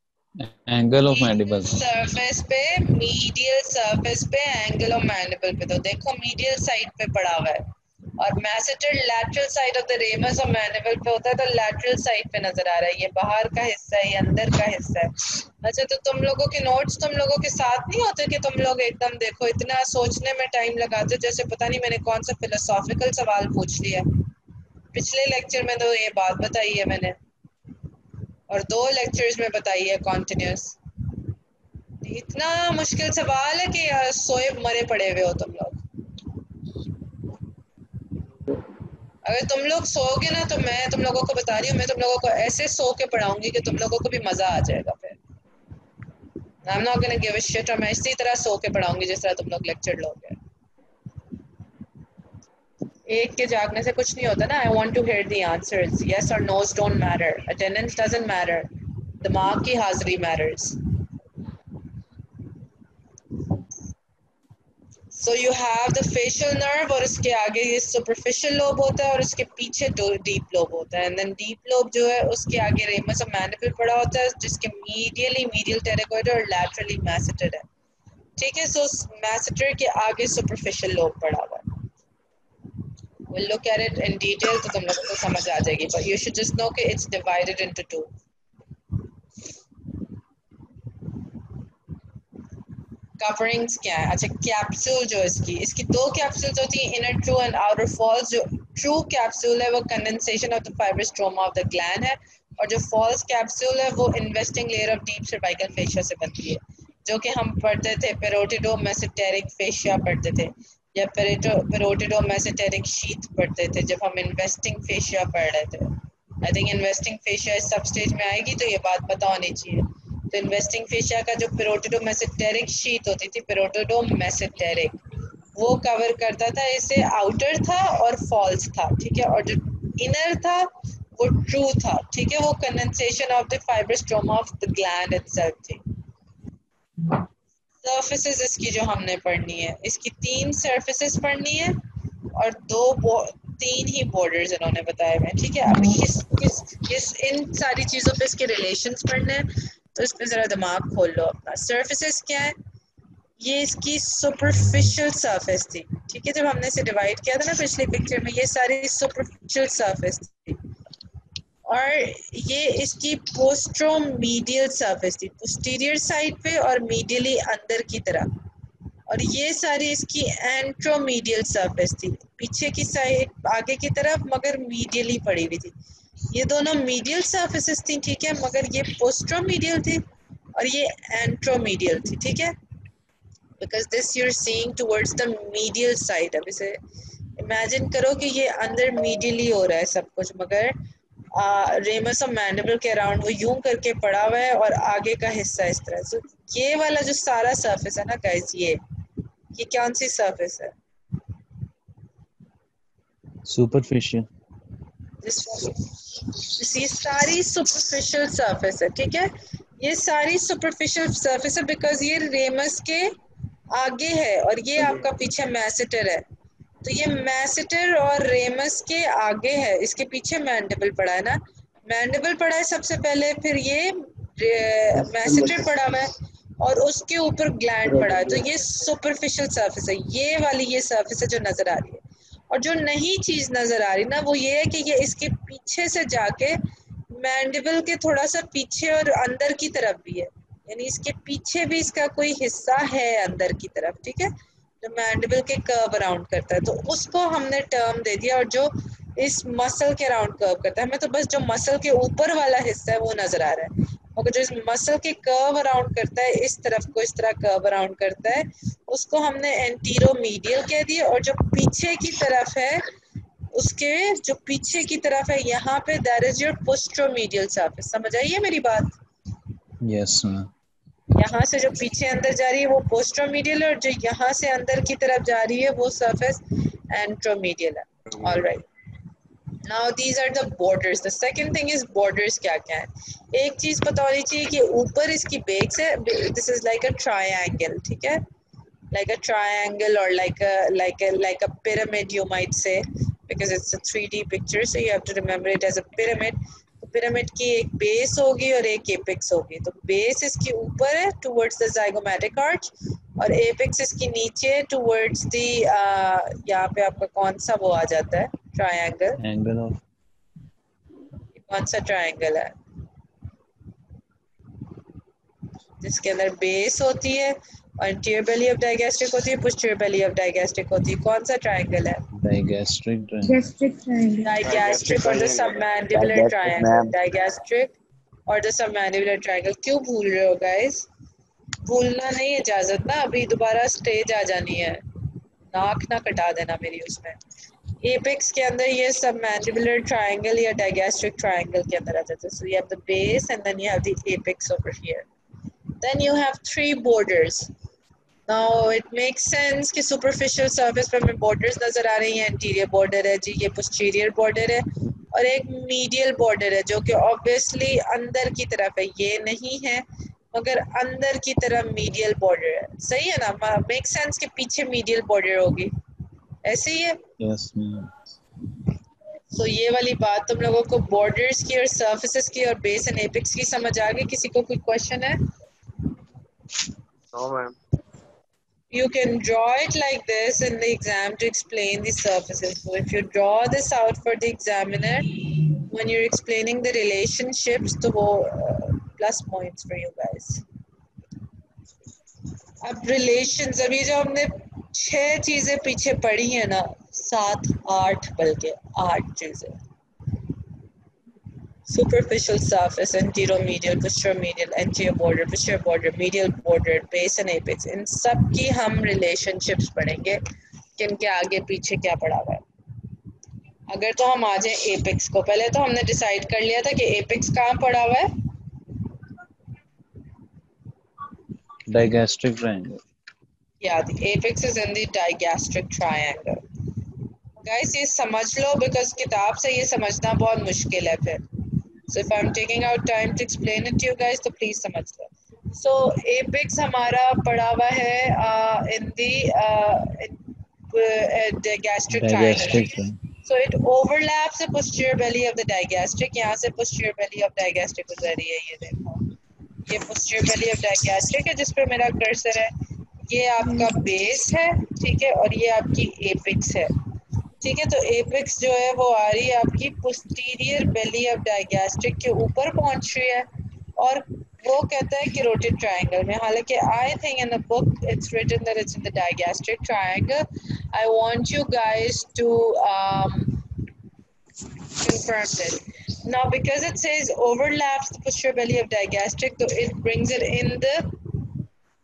Speaker 3: Angle of mandible
Speaker 4: surface पे, मीडियल सरफेस पे, एंगल ऑफ मैंडिबल पे। तो देखो मीडियल साइड पे पड़ा हुआ है और masseter lateral side of the ramus of mandible पे होता है, तो लैटरल साइड पे नजर आ रहा है। ये बाहर का हिस्सा है, ये अंदर का हिस्सा है। अच्छा, तो तुम लोगों के नोट्स तुम लोगों के साथ नहीं होते कि तुम लोग एकदम देखो इतना सोचने में टाइम लगाते हो जैसे पता नहीं मैंने कौन सा फिलोसॉफिकल सवाल पूछ लिया। पिछले लेक्चर में तो ये बात बताई है मैंने और 2 लेक्चर्स में बताई है कॉन्टिन्यूस। इतना मुश्किल सवाल है कि सोए मरे पड़े हुए हो तुम लोग। अगर तुम लोग सोओगे ना तो मैं तुम लोगों को बता रही हूँ, मैं तुम लोगों को ऐसे सो के पढ़ाऊंगी कि तुम लोगों को भी मजा आ जाएगा। फिर I'm not gonna give a shit, और मैं इसी तरह सो के पढ़ाऊंगी जिस तरह तुम लोग लेक्चर लोगे। एक के जागने से कुछ नहीं होता ना। I want to hear the answers. Yes or no's don't matter. Attendance doesn't matter. दिमाग की हाजिरी matters. So you have the facial nerve और इसके आगे ये superficial lobe होता है और इसके पीछे deep lobe होता है। And then deep lobe जो है उसके आगे ramus of mandible पड़ा होता है जिसके medial pterygoid और laterally masseter है। ठीक है, so masseter के आगे superficial lobe पड़ा हुआ है। We'll look at it in detail तो तुम लोगों को समझ आ जाएगी, but you should just know कि it's divided into 2. कवरिंग्स क्या है? अच्छा, कैप्सूल जो इसकी 2 कैप्सूल्स होती हैं, inner true and outer false. जो ट्रू कैप्सूल है वो condensation of the fibrous stroma of the gland है और जो फॉल्स कैप्सूल है वो investing layer of deep cervical fascia से बनती है, जो कि हम पढ़ते थे पेरोटिडो मेसेंटेरिक फेशिया पढ़ते थे या पेरोटिडो मेसेंटेरिक शीथ पढ़ते थे जब हम इन्वेस्टिंग फेशिया पढ़ रहे थे। आई थिंक इन्वेस्टिंग फेशिया इस सब स्टेज में आएगी तो ये बात पता होनी चाहिए। तो इन्वेस्टिंग फेशिया का जो पेरोटिडो मेसेंटेरिक शीथ होती थी, पेरोटिडो मेसेंटेरिक, वो कवर करता था इसे। आउटर था और फॉल्स था, ठीक है, और जो इनर था वो ट्रू था, ठीक है, वो condensation of the fibrous stroma of the gland itself थी। सर्फेसेस इसकी जो हमने पढ़नी है, इसकी 3 सर्फेसेस पढ़नी है और 3 ही बॉर्डर्स इन्होंने बताए हुए हैं, ठीक है। अब इन सारी चीज़ों पे इसके रिलेशंस पढ़ने हैं तो इस पे ज़रा दिमाग खोल लो अपना। सर्फेसेस क्या है? ये इसकी सुपरफिशियल सरफेस थी, ठीक है। जब हमने इसे डिवाइड किया था ना पिछले पिक्चर में, ये सारी सुपरफिशियल सरफेस थी और ये इसकी पोस्ट्रोमीडियल सरफेस थी, पोस्टीरियर साइड पे और मीडियली अंदर की तरफ, और ये सारी इसकी एंट्रोमीडियल सरफेस थी, पीछे की साइड आगे की तरफ मगर मीडियली पड़ी हुई थी। ये दोनों मीडियल सरफेसेस थी, ठीक है, मगर ये पोस्ट्रोमीडियल थी और ये एंट्रोमीडियल थी, ठीक है। Because this you are seeing towards the medial side. अब इसे इमेजिन करो कि ये अंदर मीडियली हो रहा है सब कुछ, मगर रेमस ऑफ मैंडिबल के अराउंड वो यूं करके पड़ा हुआ है और आगे का हिस्सा इस तरह। सो ये वाला जो सारा सरफेस है ना गाइस, ये कौन सी सरफेस है?
Speaker 3: सुपरफिशियल।
Speaker 4: ये सारी सुपरफिशियल सरफेस है, ठीक है, ये सारी सुपरफिशियल सरफेस है बिकॉज ये रेमस के आगे है और ये आपका पीछे मैसेटर है। तो ये मैसेटर और रेमस के आगे है, इसके पीछे मैंडिबल पड़ा है ना, मैंडिबल पड़ा है सबसे पहले, फिर ये मैसेटर पड़ा हुआ है और उसके ऊपर ग्लैंड पड़ा है। तो ये सुपरफिशियल सरफेस है, ये वाली ये सरफेस है जो नजर आ रही है। और जो नई चीज नजर आ रही ना वो ये है कि ये इसके पीछे से जाके मैंडिबल के थोड़ा सा पीछे और अंदर की तरफ भी है, यानी इसके पीछे भी इसका कोई हिस्सा है अंदर की तरफ, ठीक है, जो मैंडिबल के कर्व अराउंड करता है। तो उसको हमने टर्म दे दिया, और जो इस मसल के अराउंड कर्व करता है, हमें तो बस जो मसल के ऊपर वाला हिस्सा है वो नजर आ रहा है, मगर जो इस मसल के कर्व अराउंड करता है, इस तरफ को इस तरह कर्व अराउंड करता है, उसको हमने एंटीरोमीडियल कह दिया। और जो पीछे की तरफ है, उसके जो पीछे की तरफ है यहाँ पे, दैट इज योर पोस्ट्रोमीडियल सरफेस। समझ आई है मेरी बात?
Speaker 3: Yes ma'am.
Speaker 4: यहाँ से जो पीछे अंदर जा रही है वो पोस्ट्रोमीडियल है और जो यहाँ से अंदर की तरफ जा रही है वो सरफेस एंट्रोमीडियल है। All right, now these are the borders. The second thing is borders क्या क्या है। एक चीज पता होनी चाहिए कि ऊपर इसकी बेस है, this is like a triangle, ठीक है, like a triangle or like a pyramid you might say, because it's a 3D picture, so you have to remember it as a pyramid. The pyramid की एक base होगी और एक apex होगी। तो base इसके ऊपर है टुवर्ड्स द ज़ाइगोमैटिक आर्च और एपेक्स इसके नीचे टुवर्ड्स द यहाँ पे आपका कौन सा वो आ जाता है ट्रायंगल,
Speaker 3: Angle of
Speaker 4: कौन सा ट्रायंगल है जिसके अंदर बेस होती है और इंटीरियर बेली ऑफ डायगैस्ट्रिक होती है, पोस्टीरियर बेली ऑफ डायगैस्ट्रिक होती है। कौन सा ट्रायंगल है?
Speaker 3: digastric triangle.
Speaker 2: Gastric triangle.
Speaker 4: Digastric और द सबमैंडिबुलर ट्रायंगल, डायगैस्ट्रिक और द सबमैंडिबुलर ट्रायंगल। क्यों भूल रहे हो गाइस? भूलना नहीं है इजाजत ना, अभी दोबारा स्टेज आ जानी है, नाक ना कटा देना मेरी उसमें। एपेक्स के अंदर ये सबमैंडिबुलर ट्रायंगल या डायगैस्ट्रिक ट्रायंगल के अंदर आ जाता है। So you have the base and then you have the apex over here, then you have 3 borders. Now it makes sense कि superficial surface पे हमें borders नजर आ रही हैं। anterior border है जी, ये posterior border है और एक medial border है जो कि obviously अंदर की तरफ है, ये नहीं है मगर अंदर की तरफ medial border है। सही है ना? make sense कि पीछे medial border होगी, ऐसे ही है।
Speaker 3: Yes, ma'am.
Speaker 4: तो ये वाली बात तुम लोगों को borders की और surfaces की और base and apex की समझ आ गई? किसी को कोई question है?
Speaker 5: No, ma'am.
Speaker 4: You can draw it like this in the exam to explain the surfaces. So if you draw this out for the examiner, when you're explaining the relationships, तो वो plus points for you guys. अब relations, अभी जो हमने 6 चीजें पीछे पढ़ी है ना, 7 8 बल्कि 8 चीजें, superficial surface, anteromedial, posteromedial, anterior border, posterior border, medial border, base and apex, इन सब की हम relationships पढ़ेंगे कि इनके आगे पीछे क्या पड़ा हुआ है। अगर तो हम आ जाए एपेक्स को, पहले तो हमने डिसाइड कर लिया था कि एपेक्स कहाँ पड़ा हुआ है।
Speaker 3: Digastric triangle.
Speaker 4: Yeah, the apex is in the digastric triangle. Guys, ये समझ लो because किताब से ये समझना बहुत मुश्किल है फिर। So if I'm taking out time to explain it to you guys, तो please समझ लो। So apex हमारा पड़ा हुआ है in the digastric triangle.
Speaker 3: Triangle.
Speaker 4: So it overlaps the posterior belly of the digastric. यहाँ से posterior belly of digastric गुजर रही है, ये देखो, ये posterior belly of digastric है जिस पे मेरा कर्सर है, ये आपका बेस है, ठीक है, और ये आपकी एपेक्स है, ठीक है। तो एपेक्स जो है वो आ रही है आपकी posterior belly of digastric के ऊपर पहुंच रही है और वो कहता है carotid triangle में, हालांकि I think in the book it's written that it's in the digastric triangle. I want you guys to confirm this. Now because it says overlaps the posterior belly of digastric, so it brings it in the,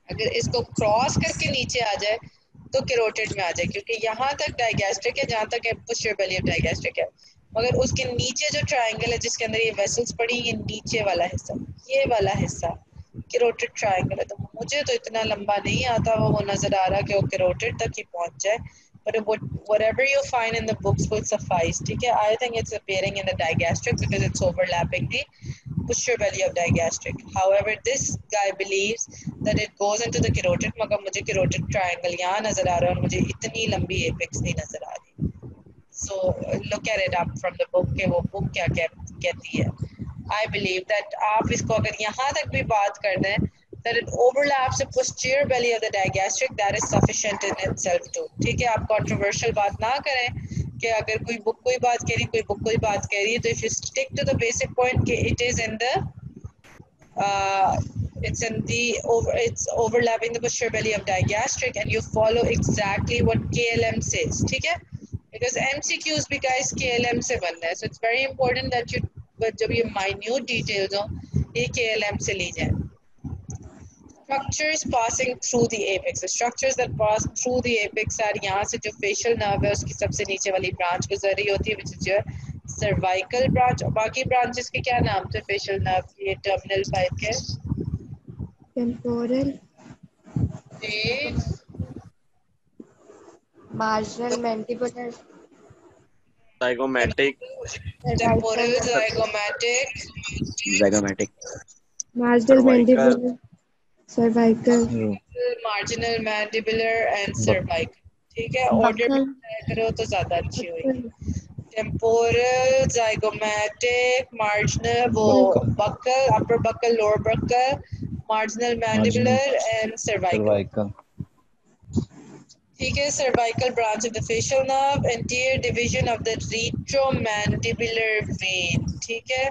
Speaker 4: अगर इसको cross करके नीचे आ जाए तो carotid में आ जाए, क्योंकि यहाँ तक डायगैस्ट्रिक है जहाँ तक पोस्टीरियर बेली ऑफ डायगैस्ट्रिक है, मगर उसके नीचे जो ट्रायंगल है जिसके अंदर ये वेसल्स पड़ी, ये नीचे वाला हिस्सा, ये वाला हिस्सा कैरोटिड ट्रायंगल है। तो मुझे तो इतना लंबा नहीं आता वो नजर आ रहा कि वो कैरोटिड तक ही पहुंच जाए, but whatever you find in the books will suffice, ठीक है। I think it's appearing in the digastric because it's overlapping the posterior belly of digastric. However, this guy believes that it goes into the carotid, मगर मुझे carotid triangle यहाँ नजर आ रहा है और मुझे इतनी लंबी apex नहीं नजर आ रही। So look at it up from the book के वो book क्या कहती है। I believe that आप इसको अगर यहाँ तक भी बात कर दें that it overlaps the posterior belly of the digastric, that is sufficient in itself too, ठीक है। आप controversial बात ना करें कि अगर कोई बुक कोई बात कह रही, कोई बुक कोई बात कह रही है, तो if you stick to the basic point कि it is in the it's overlapping the posterior belly of digastric and you follow exactly what KLM says, ठीक है, because MCQs भी guys KLM से बन रहे हैं, so it's very important that you जब ये minute details हो ये KLM से ली जाए। Structures passing through the apex. The structures that pass through the apex are यहाँ से जो facial nerve है उसकी सबसे नीचे वाली branch गुजर रही होती है, which is your cervical branch, और बाकी branches के क्या नाम थे facial nerve के terminal pipe के?
Speaker 2: Temporal, marginal, mandibular,
Speaker 5: Zygomatic.
Speaker 4: temporal, zygomatic,
Speaker 2: marginal,
Speaker 5: Cervical.
Speaker 2: mandibular, cervical,
Speaker 4: marginal, mandibular and cervical, ठीक है। Order में करो तो ज़्यादा अच्छी होगी। टेम्पोरल, zygomatic, marginal, वो buccal, upper buccal, lower buccal, marginal mandibular and cervical. ठीक है. Cervical branch of the facial nerve, anterior division of the retromandibular vein. ठीक है.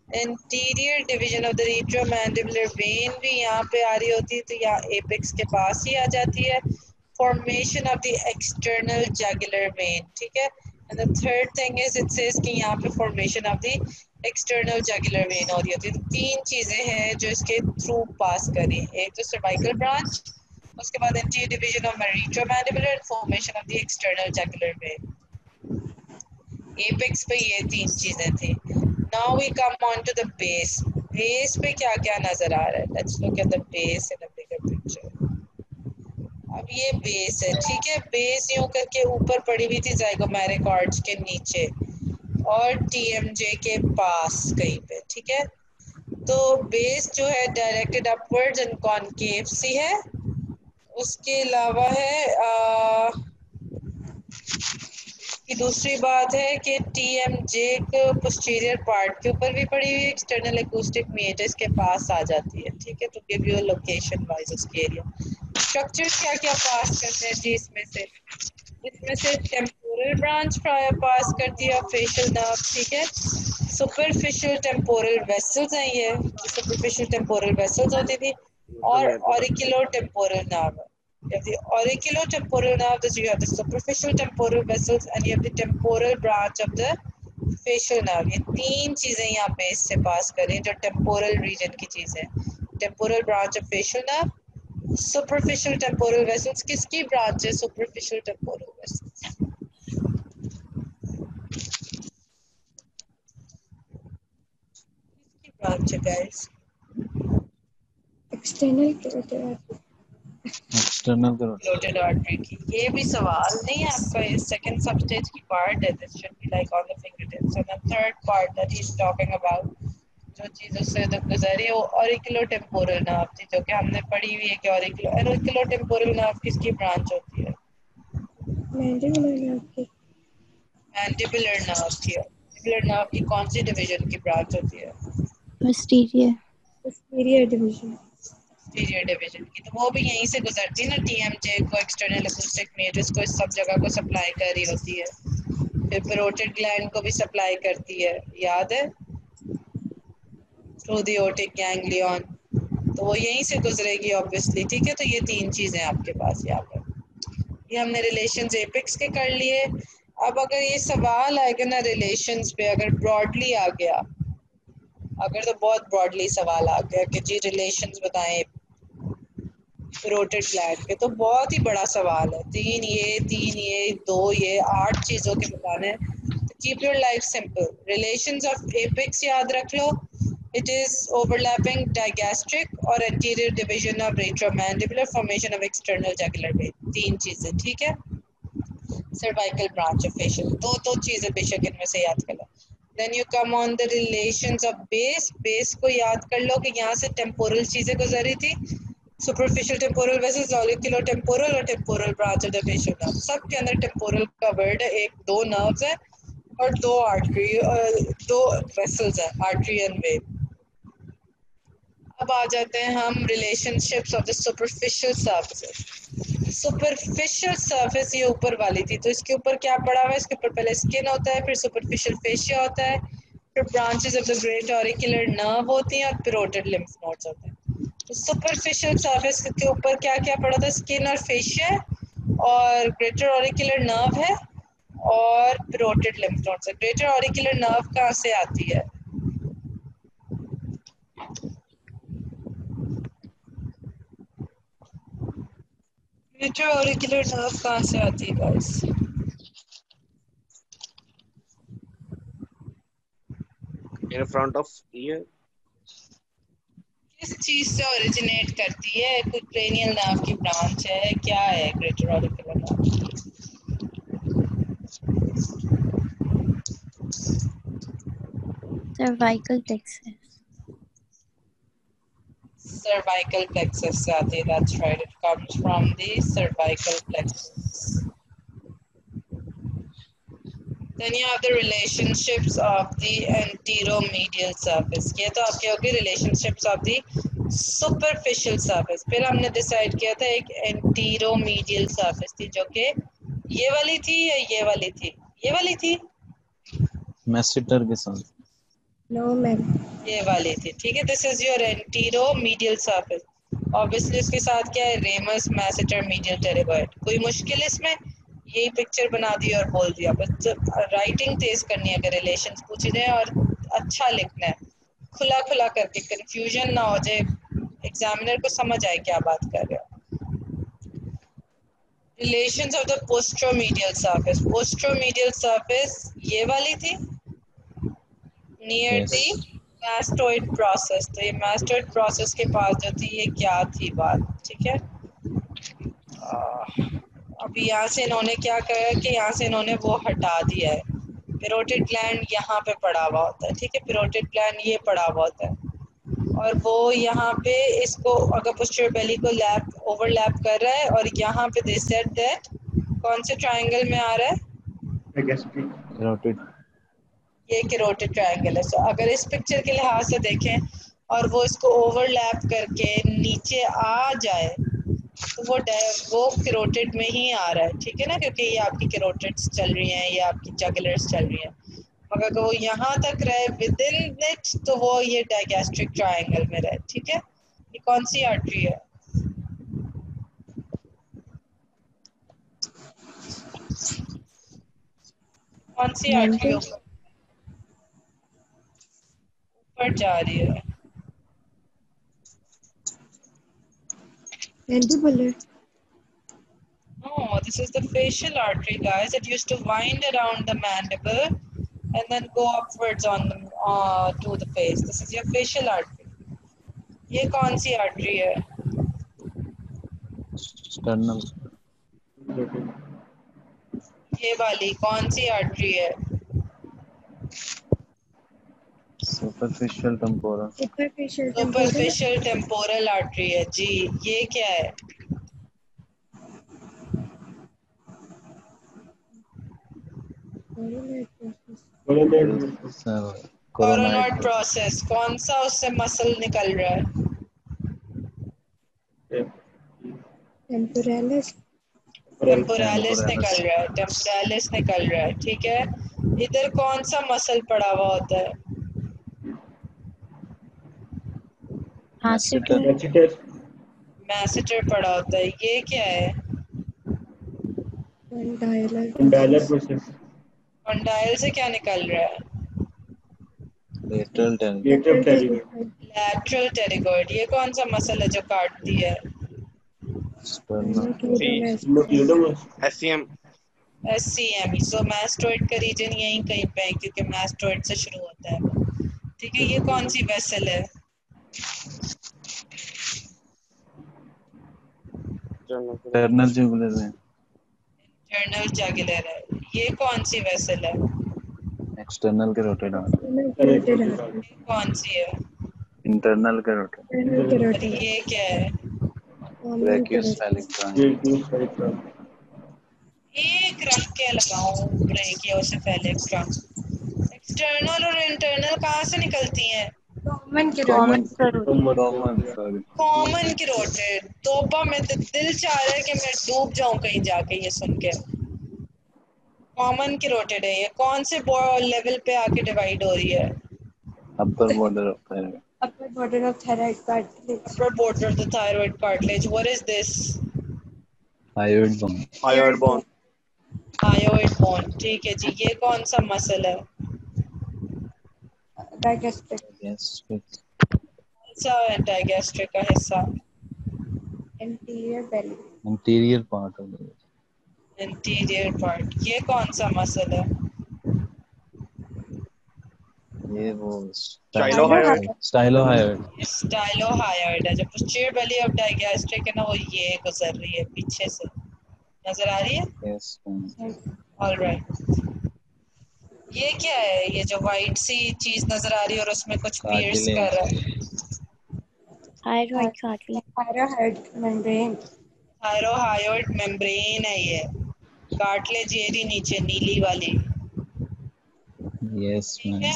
Speaker 4: Anterior division of the retromandibular vein भी यहाँ पे आ रही होती है, तो यहाँ apex के पास ही आ जाती है. Formation of the external jugular vein. ठीक है. And the third thing is it says कि यहाँ पे formation of the external jugular vein हो रही होती है. तो तीन चीजें हैं जो इसके थ्रू पास करी. एक तो cervical branch, उसके बाद anterior division of retromandibular and formation of the external jugular vein. Apex पे ये तीन चीजें थी. Now we come on to the base. Base पे क्या क्या नजर आ रहा है? Let's look at the base in a bigger picture. अब ये बेस है. ठीक है. बेस यूं करके ऊपर पड़ी हुई थी zygomatic arch के नीचे और TMJ के पास कहीं पे. ठीक है. तो बेस जो है डायरेक्टेड अपवर्ड्स एंड कॉनकेव सी है. उसके अलावा है कि दूसरी बात है कि TMJ को पोस्टीरियर पार्ट के ऊपर भी पड़ी हुई एक्सटर्नल एकूस्टिक मीएटस के पास आ जाती है. ठीक है. तो गिव यू लोकेशन वाइज उसके एरिया. स्ट्रक्चर्स क्या क्या पास करते हैं जी इसमें से टेम्पोरल ब्रांच पास करती है फेशियल नर्व. ठीक है. सुपरफिशियल टेम्पोरल वेसल्स हैं. ये सुपरफिशियल टेम्पोरल वेसल्स होती थी और auriculo temporal nerve. You have the auriculotemporal nerve, you have the superficial temporal vessels and you have the temporal branch of the facial nerve. ये तीन चीजें यहाँ पे इससे पास करें जो temporal region की चीजें. Temporal branch of facial nerve, superficial temporal vessels. किसकी branch है superficial temporal vessels? किसकी branch है guys?
Speaker 2: एक्सटर्नल
Speaker 4: carotid artery की. ये भी सवाल नहीं है आपका. ये second substage की part है. This should be like on the fingertips. And the third part that he's talking about, जो चीज़ उससे गुजरी वो auriculotemporal nerve थी, जो कि हमने पढ़ी हुई है कि auriculotemporal nerve किसकी branch होती है? mandibular nerve की. mandibular nerve की कौन सी division की branch होती है?
Speaker 2: posterior division.
Speaker 4: posterior division की. तो वो भी यहीं से गुजरती है ना. TMJ को external acoustic meatus को इस सब जगह को सप्लाई कर रही होती है. फिर parotid gland को भी सप्लाई करती है. याद है? through the aortic ganglion. तो वो यहीं से गुजरेगी obviously. ठीक है. तो ये तीन चीजें आपके पास यहाँ पर. ये हमने relations apex के कर लिए. अब अगर ये सवाल आएगा ना relations पे, अगर broadly आ गया, अगर तो बहुत broadly सवाल आ गया कि जी relations बताएं parotid gland के, तो बहुत ही बड़ा सवाल है. तीन ये 2 ये 8 चीजों के बताने. Keep your life simple. Relations of apex याद रख लो. It is overlapping digastric or anterior division of retromandibular, formation of external jugular vein. तीन चीजें. ठीक है. Cervical branch of facial. दो चीजें बेशक इनमें से याद कर लो. Then you come on the relations of base. Base को याद कर लो कि यहाँ से temporal चीजें गुजरी थी. Superficial temporal vessels, auriculotemporal और temporal branch of the facial nerve. सब के अंदर temporal का word है. एक 2 nerves है और 2 artery 2 vessels है, artery and vein. अब आ जाते हैं हम relationships of the superficial surfaces. Superficial surface ये ऊपर वाली थी, तो इसके ऊपर क्या पड़ा हुआ है? इसके ऊपर पहले skin होता है, फिर superficial fascia होता है, फिर branches of the great auricular nerve होती हैं और parotid lymph nodes होते हैं. तो superficial surface के ऊपर क्या क्या पड़ा था? skin और fascia और greater auricular nerve है और parotid lymph nodes है. greater auricular nerve कहाँ से आती है? greater auricular nerve कहाँ से आती है guys?
Speaker 5: in front of ear.
Speaker 4: किस चीज से ओरिजिनेट करती है? कोई cranial nerve की ब्रांच है? क्या है greater auricular nerve?
Speaker 6: cervical plexus.
Speaker 4: Cervical plexus से आती है. That's right. It comes from the cervical plexus. Then you have the relationships of the anteromedial surface. ये तो आपके होगी relationships of the superficial surface. फिर हमने decide किया था एक anteromedial surface थी जो कि ये वाली थी या ये वाली थी? ये वाली थी?
Speaker 3: मैसेटर के साथ
Speaker 2: नो मैम।
Speaker 4: ये वाली थी, ठीक है। This is your anteromedial surface. Obviously उसके साथ क्या है? ramus, masseter, medial pterygoid. कोई मुश्किल इसमें? यही पिक्चर बना दी और बोल दिया। बस राइटिंग तेज करनी है, अगर रिलेशंस पूछ रहे हैं और अच्छा लिखना है, खुला खुला करके, कंफ्यूजन ना हो जाए, एग्जामिनर को समझ आए क्या बात कर रहे हो। Relations of the posteromedial surface. Posteromedial surface ये वाली थी near
Speaker 3: Yes.
Speaker 4: The mastoid process. तो ये मास्टोइड प्रोसेस के पास जो थी ये क्या थी बात, ठीक है। अभी यहाँ से इन्होंने क्या करा कि यहाँ से इन्होंने वो हटा दिया है। पैरोटिड ग्लैंड यहाँ पे पड़ा हुआ होता है, ठीक है। पैरोटिड ग्लैंड ये पड़ा हुआ होता है और वो यहाँ पे इसको अगर पोस्टीरियर बेली को लैप ओवरलैप कर रहा है और यहाँ पे दे सेड दैट कौन से ट्रायंगल में आ रहा है?
Speaker 3: Carotid.
Speaker 4: ये कैरोटिड ट्रायंगल है। सो अगर इस पिक्चर के लिहाज से देखें और वो इसको ओवरलैप करके नीचे आ जाए तो वो कैरोटिड में ही आ रहा है, ठीक है ना, क्योंकि ये आपकी कैरोटिड्स चल रही हैं, ये आपकी जगुलर्स चल रही हैं। मगर अगर वो यहाँ तक रहे विद इन इट तो वो ये डायगैस्ट्रिक ट्रायंगल में रहे, ठीक है। ये कौन सी आर्टरी है? कौन सी आर्टरी ऊपर जा रही है?
Speaker 2: Mandibular.
Speaker 4: No, this is the facial artery, guys. It used to wind around the mandible and then go upwards on the, to the face. This is your facial artery. ये कौन सी artery है?
Speaker 3: Sternum.
Speaker 4: ये वाली कौन सी artery है?
Speaker 3: Superficial temporal.
Speaker 2: Superficial temporal.
Speaker 4: Superficial temporal artery है जी। ये क्या है? Coronoid process. कौन सा उससे मसल निकल रहा है?
Speaker 2: Temporalis.
Speaker 4: टेम्पोरालिस निकल रहा है, टेम्पोरालिस निकल रहा है, ठीक है। इधर कौन सा मसल पड़ा हुआ होता है? मैसेटर पड़ा होता है। ये क्या है? कंडाइल से क्या निकल रहा है?
Speaker 3: Lateral pterygoid.
Speaker 4: Lateral pterygoid. ये कौन सा मसल है जो काटती है?
Speaker 3: Sternum.
Speaker 5: SCM.
Speaker 4: SCM। सो मैस्टोइड का रीजन यहीं कहीं पे है क्योंकि मैस्टोइड से शुरू होता है, ठीक है। ये कौन सी वेसल है?
Speaker 3: Internal jugular vein.
Speaker 4: इंटरनल जगुलर है। ये कौन सी वेसल है?
Speaker 3: External carotid artery.
Speaker 4: ये कौन सी है?
Speaker 3: Internal carotid.
Speaker 4: और ये क्या है?
Speaker 3: Brachiocephalic trunk.
Speaker 4: एक रख के लगाऊं ब्रेकियोसेफेलिक ट्रंक। एक्सटर्नल और इंटरनल कहाँ से निकलती हैं?
Speaker 2: Common
Speaker 3: Common.
Speaker 2: carotid.
Speaker 3: Sorry.
Speaker 4: Common carotid. तोबा में तो दिल चाह रहा है कि मैं डूब जाऊं कहीं जाके ये सुन के। कॉमन कैरोटिड है ये। कौन से लेवल पे आके डिवाइड हो रही है?
Speaker 3: Upper border of thyroid.
Speaker 2: Upper border of thyroid cartilage.
Speaker 4: Upper border of the thyroid cartilage. What is this?
Speaker 3: Hyoid bone.
Speaker 5: Hyoid bone.
Speaker 4: Hyoid bone, ठीक है जी। ये कौन सा मसल है?
Speaker 2: Digastric.
Speaker 3: Gastric.
Speaker 4: कौन सा डायगैस्ट्रिक का हिस्सा?
Speaker 2: Anterior belly.
Speaker 3: Anterior part of the
Speaker 4: interior part. ये कौन सा मसल है?
Speaker 3: ये वो
Speaker 5: Stylohyoid.
Speaker 3: stylohyoid.
Speaker 4: स्टाइलोहायोइड है। जो पोस्टीरियर बेली ऑफ डायगैस्ट्रिक है ना, वो ये गुजर रही है पीछे से, नजर आ रही है?
Speaker 3: Yes.
Speaker 4: ऑलराइट। ये क्या है? ये जो वाइट सी चीज नजर आ रही है और उसमें कुछ पियर्स कर रहा है?
Speaker 2: Thyroid cartilage. Thyroid membrane.
Speaker 4: Thyrohyoid membrane है ये। कार्टिलेज ये रही नीचे नीली वाली।
Speaker 3: Yes,
Speaker 4: ठीक
Speaker 3: ma'am.
Speaker 4: है,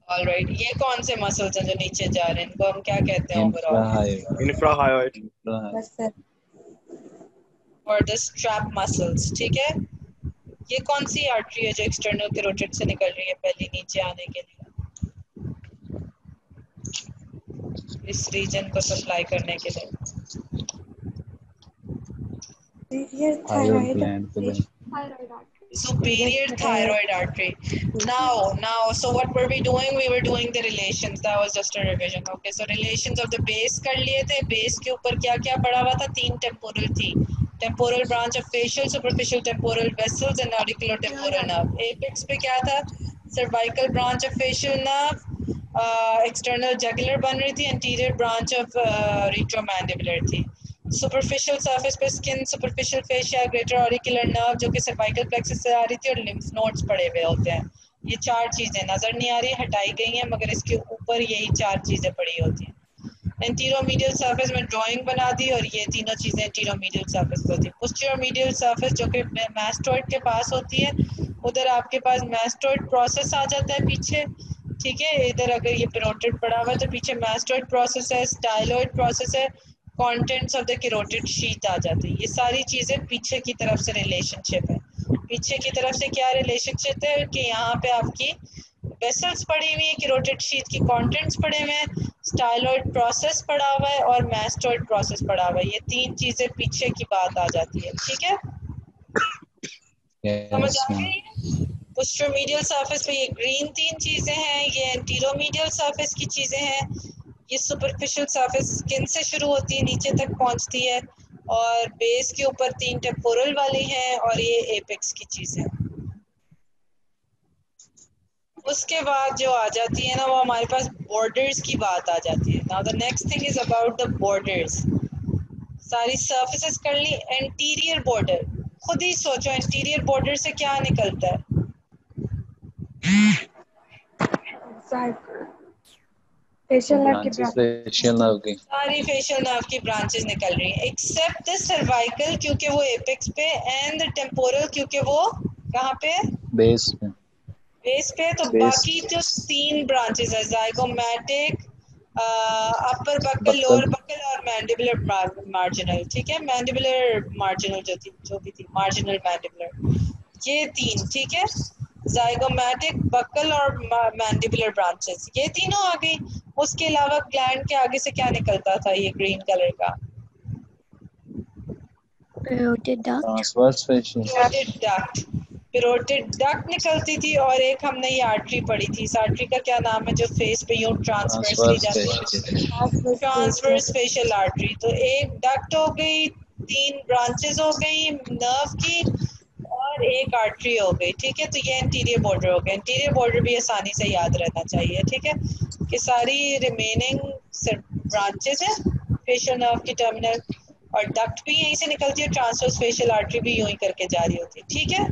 Speaker 4: ऑलराइट। ये कौन से मसल्स हैं जो नीचे जा रहे हैं, इनको हम क्या कहते हैं ओवरऑल?
Speaker 3: Infrahyoid.
Speaker 5: Infrahyoid.
Speaker 3: Infrahyoid.
Speaker 2: बस सर
Speaker 4: और द स्ट्रैप मसल्स, ठीक है। ये कौन सी आर्टरी है जो एक्सटर्नल कैरोटिड से निकल रही है पहले नीचे आने के लिए, इस रीजन को सप्लाई करने के लिए?
Speaker 2: सुपीरियर
Speaker 3: Thyroid
Speaker 2: थायराइड
Speaker 3: gland पे जाए.
Speaker 4: Superior thyroid artery. Now, so what were we doing? We were doing the relations. That was just a revision. Okay, so relations of the base कर लिए थे. Base के ऊपर क्या क्या पड़ा हुआ था? 3 temporal थी. Temporal branch of facial, superficial temporal vessels and auriculotemporal nerve. Apex पे क्या था? Cervical branch of facial nerve. External jugular बन रही थी. Anterior branch of retromandibular थी. सुपरफिशियल सरफेस पे skin, superficial fascia, greater auricular nerve जो कि सर्वाइकल प्लेक्सस से आ रही थी, और लिम्फ नोड्स पड़े हुए होते हैं। ये 4 चीजें नजर नहीं आ रही, हटाई गई हैं, मगर इसके ऊपर यही 4 चीजें पड़ी होती हैं। एंटीरोमीडियल सरफेस में ड्राइंग बना दी, और ये तीनों चीजें एंटीरोमीडियल सरफेस पे होती है। पोस्टीरोमीडियल सरफेस जो कि मैस्टोइड के पास होती है, उधर आपके पास मैस्टोइड प्रोसेस आ जाता है पीछे, ठीक है। इधर अगर ये पेरोटिड पड़ा हुआ है तो पीछे मैस्टोइड प्रोसेस है, स्टाइलॉइड प्रोसेस है, contents of the carotid sheath आ जाती है। ये सारी चीजें पीछे की तरफ से रिलेशनशिप है। पीछे की तरफ से क्या रिलेशनशिप है कि यहाँ पे आपकी वेसल्स पड़ी हुई है, कैरोटिड शीट की कंटेंट्स पड़े हुए हैं, स्टाइलॉइड प्रोसेस पड़ा हुआ है और मैस्टोइड प्रोसेस पड़ा हुआ है। ये 3 चीजें पीछे की बात आ जाती है, ठीक है। समझ
Speaker 3: Yes,
Speaker 4: आ
Speaker 3: ma'am.
Speaker 4: गई? पोस्टीरोमीडियल सरफेस पे ये ग्रीन 3 चीजें हैं, ये एंटीरोमीडियल सरफेस की चीजें हैं। ये सुपरफिशियल सरफेस स्किन से शुरू होती है, नीचे तक पहुंचती है, और बेस के ऊपर 3 टेम्पोरल वाली हैं, और ये एपेक्स की चीजें। उसके बाद जो आ जाती है ना, वो हमारे पास बॉर्डर्स की बात आ जाती है। Now the next thing is about the borders. सारी सर्फेसेस कर ली। एंटीरियर बॉर्डर, खुद ही सोचो एंटीरियर बॉर्डर से क्या निकलता है?
Speaker 2: फेशियल नर्व की
Speaker 3: Branches
Speaker 2: ब्रांच
Speaker 3: facial nerve की.
Speaker 4: सारी फेशियल नर्व की ब्रांचेस निकल रही हैं, एक्सेप्ट द सर्वाइकल क्योंकि वो एपेक्स पे, एंड द टेम्पोरल क्योंकि वो कहाँ पे?
Speaker 3: Base पे.
Speaker 4: बेस पे। तो
Speaker 3: Base.
Speaker 4: बाकी जो 3 ब्रांचेस है, जाइगोमैटिक, अपर बक्कल,
Speaker 3: Buccal.
Speaker 4: लोअर बक्कल और मैंडिबुलर मार्जिनल, ठीक है। मैंडिबुलर मार्जिनल जो भी थी, मार्जिनल मैंडिबुलर, ये 3, ठीक है। जाइगोमैटिक, बक्कल और मैंडिबुलर ब्रांचेस, ये तीनों आ गई। उसके अलावा ग्लैंड के आगे से क्या निकलता था ये ग्रीन कलर का?
Speaker 2: Parotid duct
Speaker 3: Transverse facial.
Speaker 4: Parotid duct. Parotid duct निकलती थी, और एक हमने ये आर्टरी पढ़ी थी, इस आर्टरी का क्या नाम है जो फेस पे यूं ट्रांसवर्सली
Speaker 3: Transverse
Speaker 4: जाती
Speaker 3: facial.
Speaker 4: है? Transverse facial artery. तो एक डक्ट हो गई, 3 ब्रांचेस हो गई नर्व की, और एक आर्टरी हो गई, ठीक है। तो ये इंटीरियर बॉर्डर हो गया। इंटीरियर बॉर्डर भी आसानी से याद रहना चाहिए, ठीक है, कि सारी रिमेनिंग ब्रांचेस है फेशियल नर्व की टर्मिनल, और डक्ट भी यहीं से निकलती है, ट्रांसवर्स फेशियल आर्टरी भी यूं ही करके जा रही होती है, ठीक है।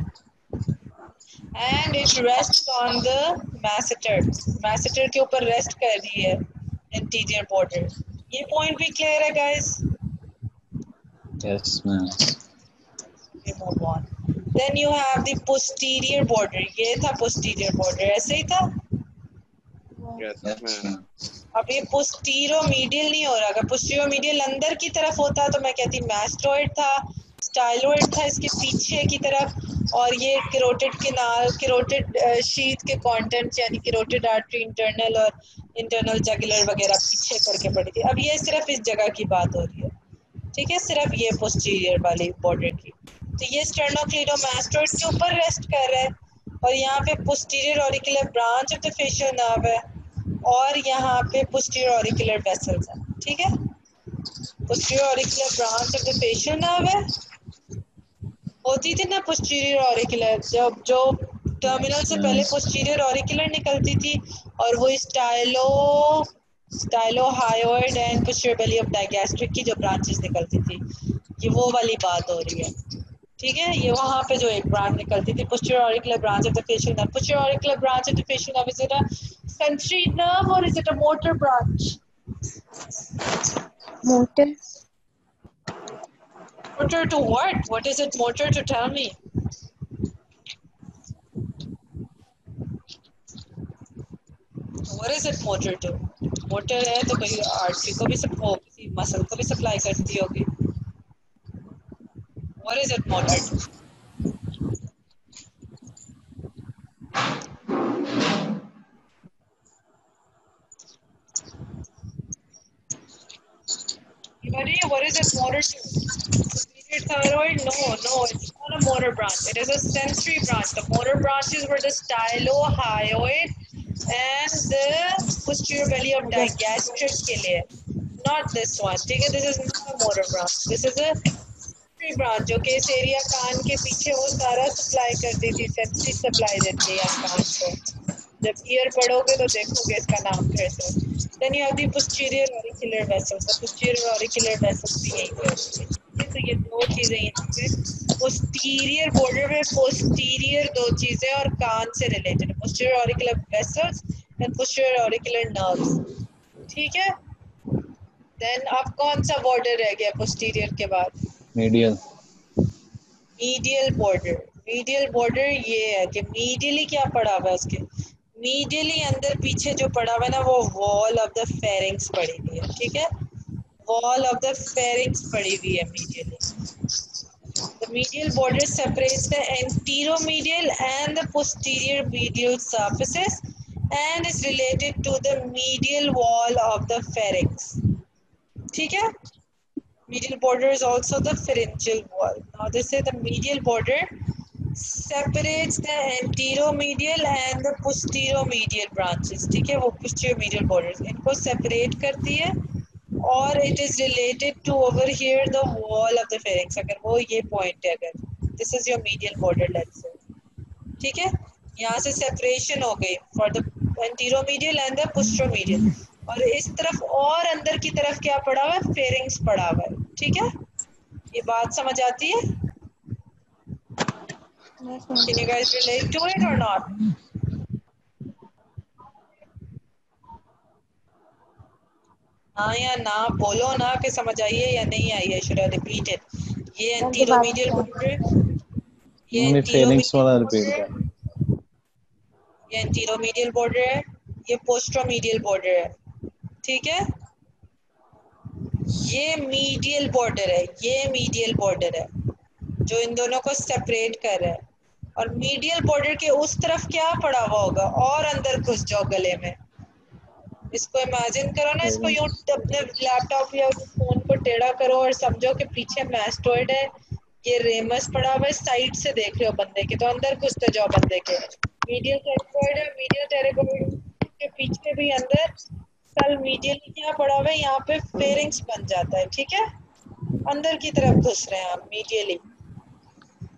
Speaker 4: And it rest on the masseter, masseter के ऊपर रेस्ट कर रही है इंटीरियर बॉर्डर। ये पॉइंट भी क्लियर है guys?
Speaker 3: Yes, ma'am.
Speaker 4: We move on. Then you have the posterior border. ये था posterior border, ऐसे ही था।
Speaker 5: Yes,
Speaker 3: Yes,
Speaker 5: ma'am.
Speaker 3: ma'am.
Speaker 4: अब ये पोस्टीरोमीडियल नहीं हो रहा। अगर पोस्टीरोमीडियल अंदर की तरफ होता तो मैं कहती मैस्टोइड था, स्टाइलोइड था इसके पीछे की तरफ, और ये कैरोटिड किनार, कैरोटिड शीथ के कंटेंट्स यानी कैरोटिड आर्टरी इंटरनल और इंटरनल जगुलर वगैरह पीछे करके पड़ी थी। अब ये सिर्फ इस जगह की बात हो रही है, ठीक है, सिर्फ ये पोस्टीरियर वाली बॉर्डर की। तो ये स्टर्नोक्लीडोमास्टोइड के ऊपर रेस्ट कर रहा है, और यहाँ पे posterior auricular branch of the facial nerve है, और यहाँ पे पोस्टीरियर ऑरिकुलर वेसल्स है, ठीक है। Posterior auricular branch of the facial nerve है, होती थी ना पोस्टीरियर ऑरिकुलर, जब जो टर्मिनल से पहले पोस्टीरियर ऑरिकुलर निकलती थी, और वो स्टाइलोहायोइड and posterior belly of digastric की जो ब्रांचेस निकलती थी, ये वो वाली बात हो रही है, ठीक है। ये वहाँ पे जो एक ब्रांच निकलती थी, posterior auricular branch of the facial nerve. Posterior auricular branch of the facial nerve, is it a sensory nerve or is it a motor branch?
Speaker 2: Motor
Speaker 4: Motor to what? What is it motor to? Tell me. Is it motor to? Motor है तो कोई artery को भी किसी muscle को भी supply करती होगी. What is it motor to? What is it motor to? Superior thyroid? No, it's not a motor branch. It is a sensory branch. The motor branches were the stylohyoid and the posterior belly of digastric के लिए. Not this one. ठीक है, this is not a motor branch. This is a sensory branch जो कि इस area कान के पीछे वो सारा सप्लाई करती थी, sensory सप्लाई देती है कान को. जब ईयर पढ़ोगे तो देखोगे इसका नाम फिर से. Then you have the posterior auricular vessels. The posterior auricular vessels भी यहीं पे होती है. तो ये दो चीजें यहाँ पे posterior border में posterior दो चीजें और कान से related. Posterior auricular vessels and posterior auricular nerves. ठीक है? Then अब कौन सा border रह गया posterior के बाद?
Speaker 3: Medial.
Speaker 4: Medial border. Medial border ये है कि medially क्या पड़ा हुआ है उसके? मीडियली अंदर पीछे जो पड़ा हुआ है ना वो वॉल ऑफ द फेरिंग्स पड़ी हुई है. ठीक है, वॉल ऑफ द फेरिंग्स पड़ी हुई है medially. The medial border separates the anteromedial and the posterior medial surfaces and is related to the medial wall of the pharynx. ठीक है, medial border is also the pharyngeal wall. Now they say the medial border separates the anteromedial and the posteromedial branches. ठीक है, वो posteromedial borders इनको separate करती है और it is related to over here the wall of the pharynx. अगर वो ये point है, अगर this is your medial border, let's say. ठीक है, यहाँ से separation हो गई for the anteromedial and the posteromedial. और इस तरफ और अंदर की तरफ क्या पड़ा हुआ है? pharynx पड़ा हुआ है. ठीक है, ये बात समझ आती है? Can you guys relate to it or not? हाँ या ना बोलो ना कि समझ आई है या नहीं आई है. Should I repeat it? ये anteromedial border, ये anteromedial border है, ये posteromedial border है. ठीक है, ये medial border है, ये medial border है जो इन दोनों को सेपरेट कर रहा है. और मीडियल बॉर्डर के उस तरफ क्या पड़ा हुआ होगा? और अंदर घुस जाओ गले में. इसको इमेजिन करो ना, इसको यूं अपने लैपटॉप या फोन को टेढ़ा करो और समझो कि पीछे मैस्टोइड है, ये रेमस पड़ा हुआ है, साइड से देख रहे हो बंदे के, तो अंदर घुसते जाओ बंदे के. मीडियल टेरिकोइड है, मीडियल टेरिकोइड के पीछे भी अंदर कल मीडियली क्या पड़ा हुआ है, यहाँ पे फेरिंग्स बन जाता है. ठीक है, अंदर की तरफ घुस रहे हैं आप मीडियली.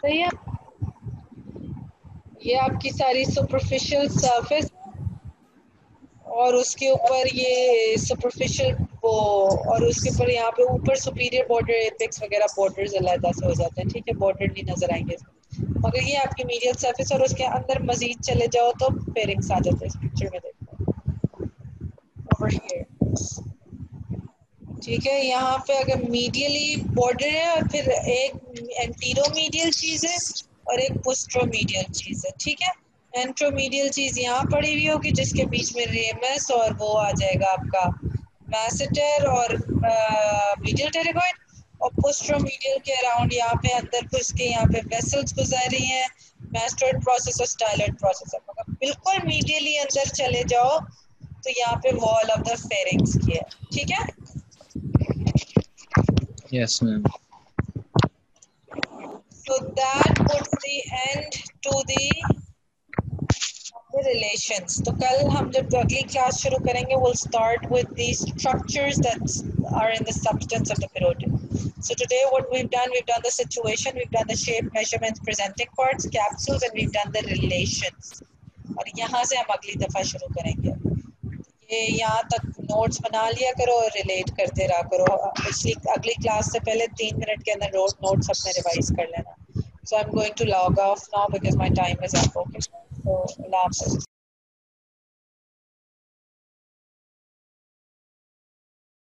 Speaker 4: सही है, ये आपकी सारी सुपरफिशियल सरफेस और उसके ऊपर ये सुपरफिशियल वो, और उसके ऊपर यहाँ पे ऊपर सुपीरियर बॉर्डर, एपेक्स वगैरह बॉर्डर्स अलग से हो जाते हैं. ठीक है, बॉर्डर नहीं नजर आएंगे मगर ये आपकी मीडियल सरफेस और उसके अंदर मजीद चले जाओ तो फेरिंग्स आ जाते हैं. इस पिक्चर में देखो ओवर हियर. ठीक है, यहाँ पे अगर मीडियली बॉर्डर है और फिर एक एंटीरोमीडियल चीज है और एक पोस्ट्रोमीडियल चीज है. ठीक है, एंट्रोमीडियल चीज यहाँ पड़ी हुई होगी जिसके बीच में रेमस और वो आ जाएगा आपका मैसेटर और मीडियल टेरिकोइड, और पोस्ट्रोमीडियल के अराउंड यहाँ पे अंदर घुस के यहाँ पे वेसल्स गुजर रही हैं, मैस्टोइड प्रोसेस और स्टाइलॉइड प्रोसेस. अगर बिल्कुल मीडियली अंदर चले जाओ तो यहाँ पे वॉल ऑफ द फेरिंग्स की है. ठीक है,
Speaker 3: Yes, ma'am.
Speaker 4: so that puts the end to the relations. तो कल हम जब अगली क्लास शुरू करेंगे we'll start with the structures that are in the substance of the periosteum. So today what we've done the situation, we've done the shape, measurements, presenting parts, capsules, and we've done the relations. और यहाँ से हम अगली दफा शुरू करेंगे. ये यहाँ तक नोट्स बना लिया करो और रिलेट करते रहा करो. पिछली अगली क्लास से पहले 3 मिनट के अंदर नोट्स अपने रिवाइज कर लेना. So I'm going to log off now because my time is up. Okay, so Allah Hafiz.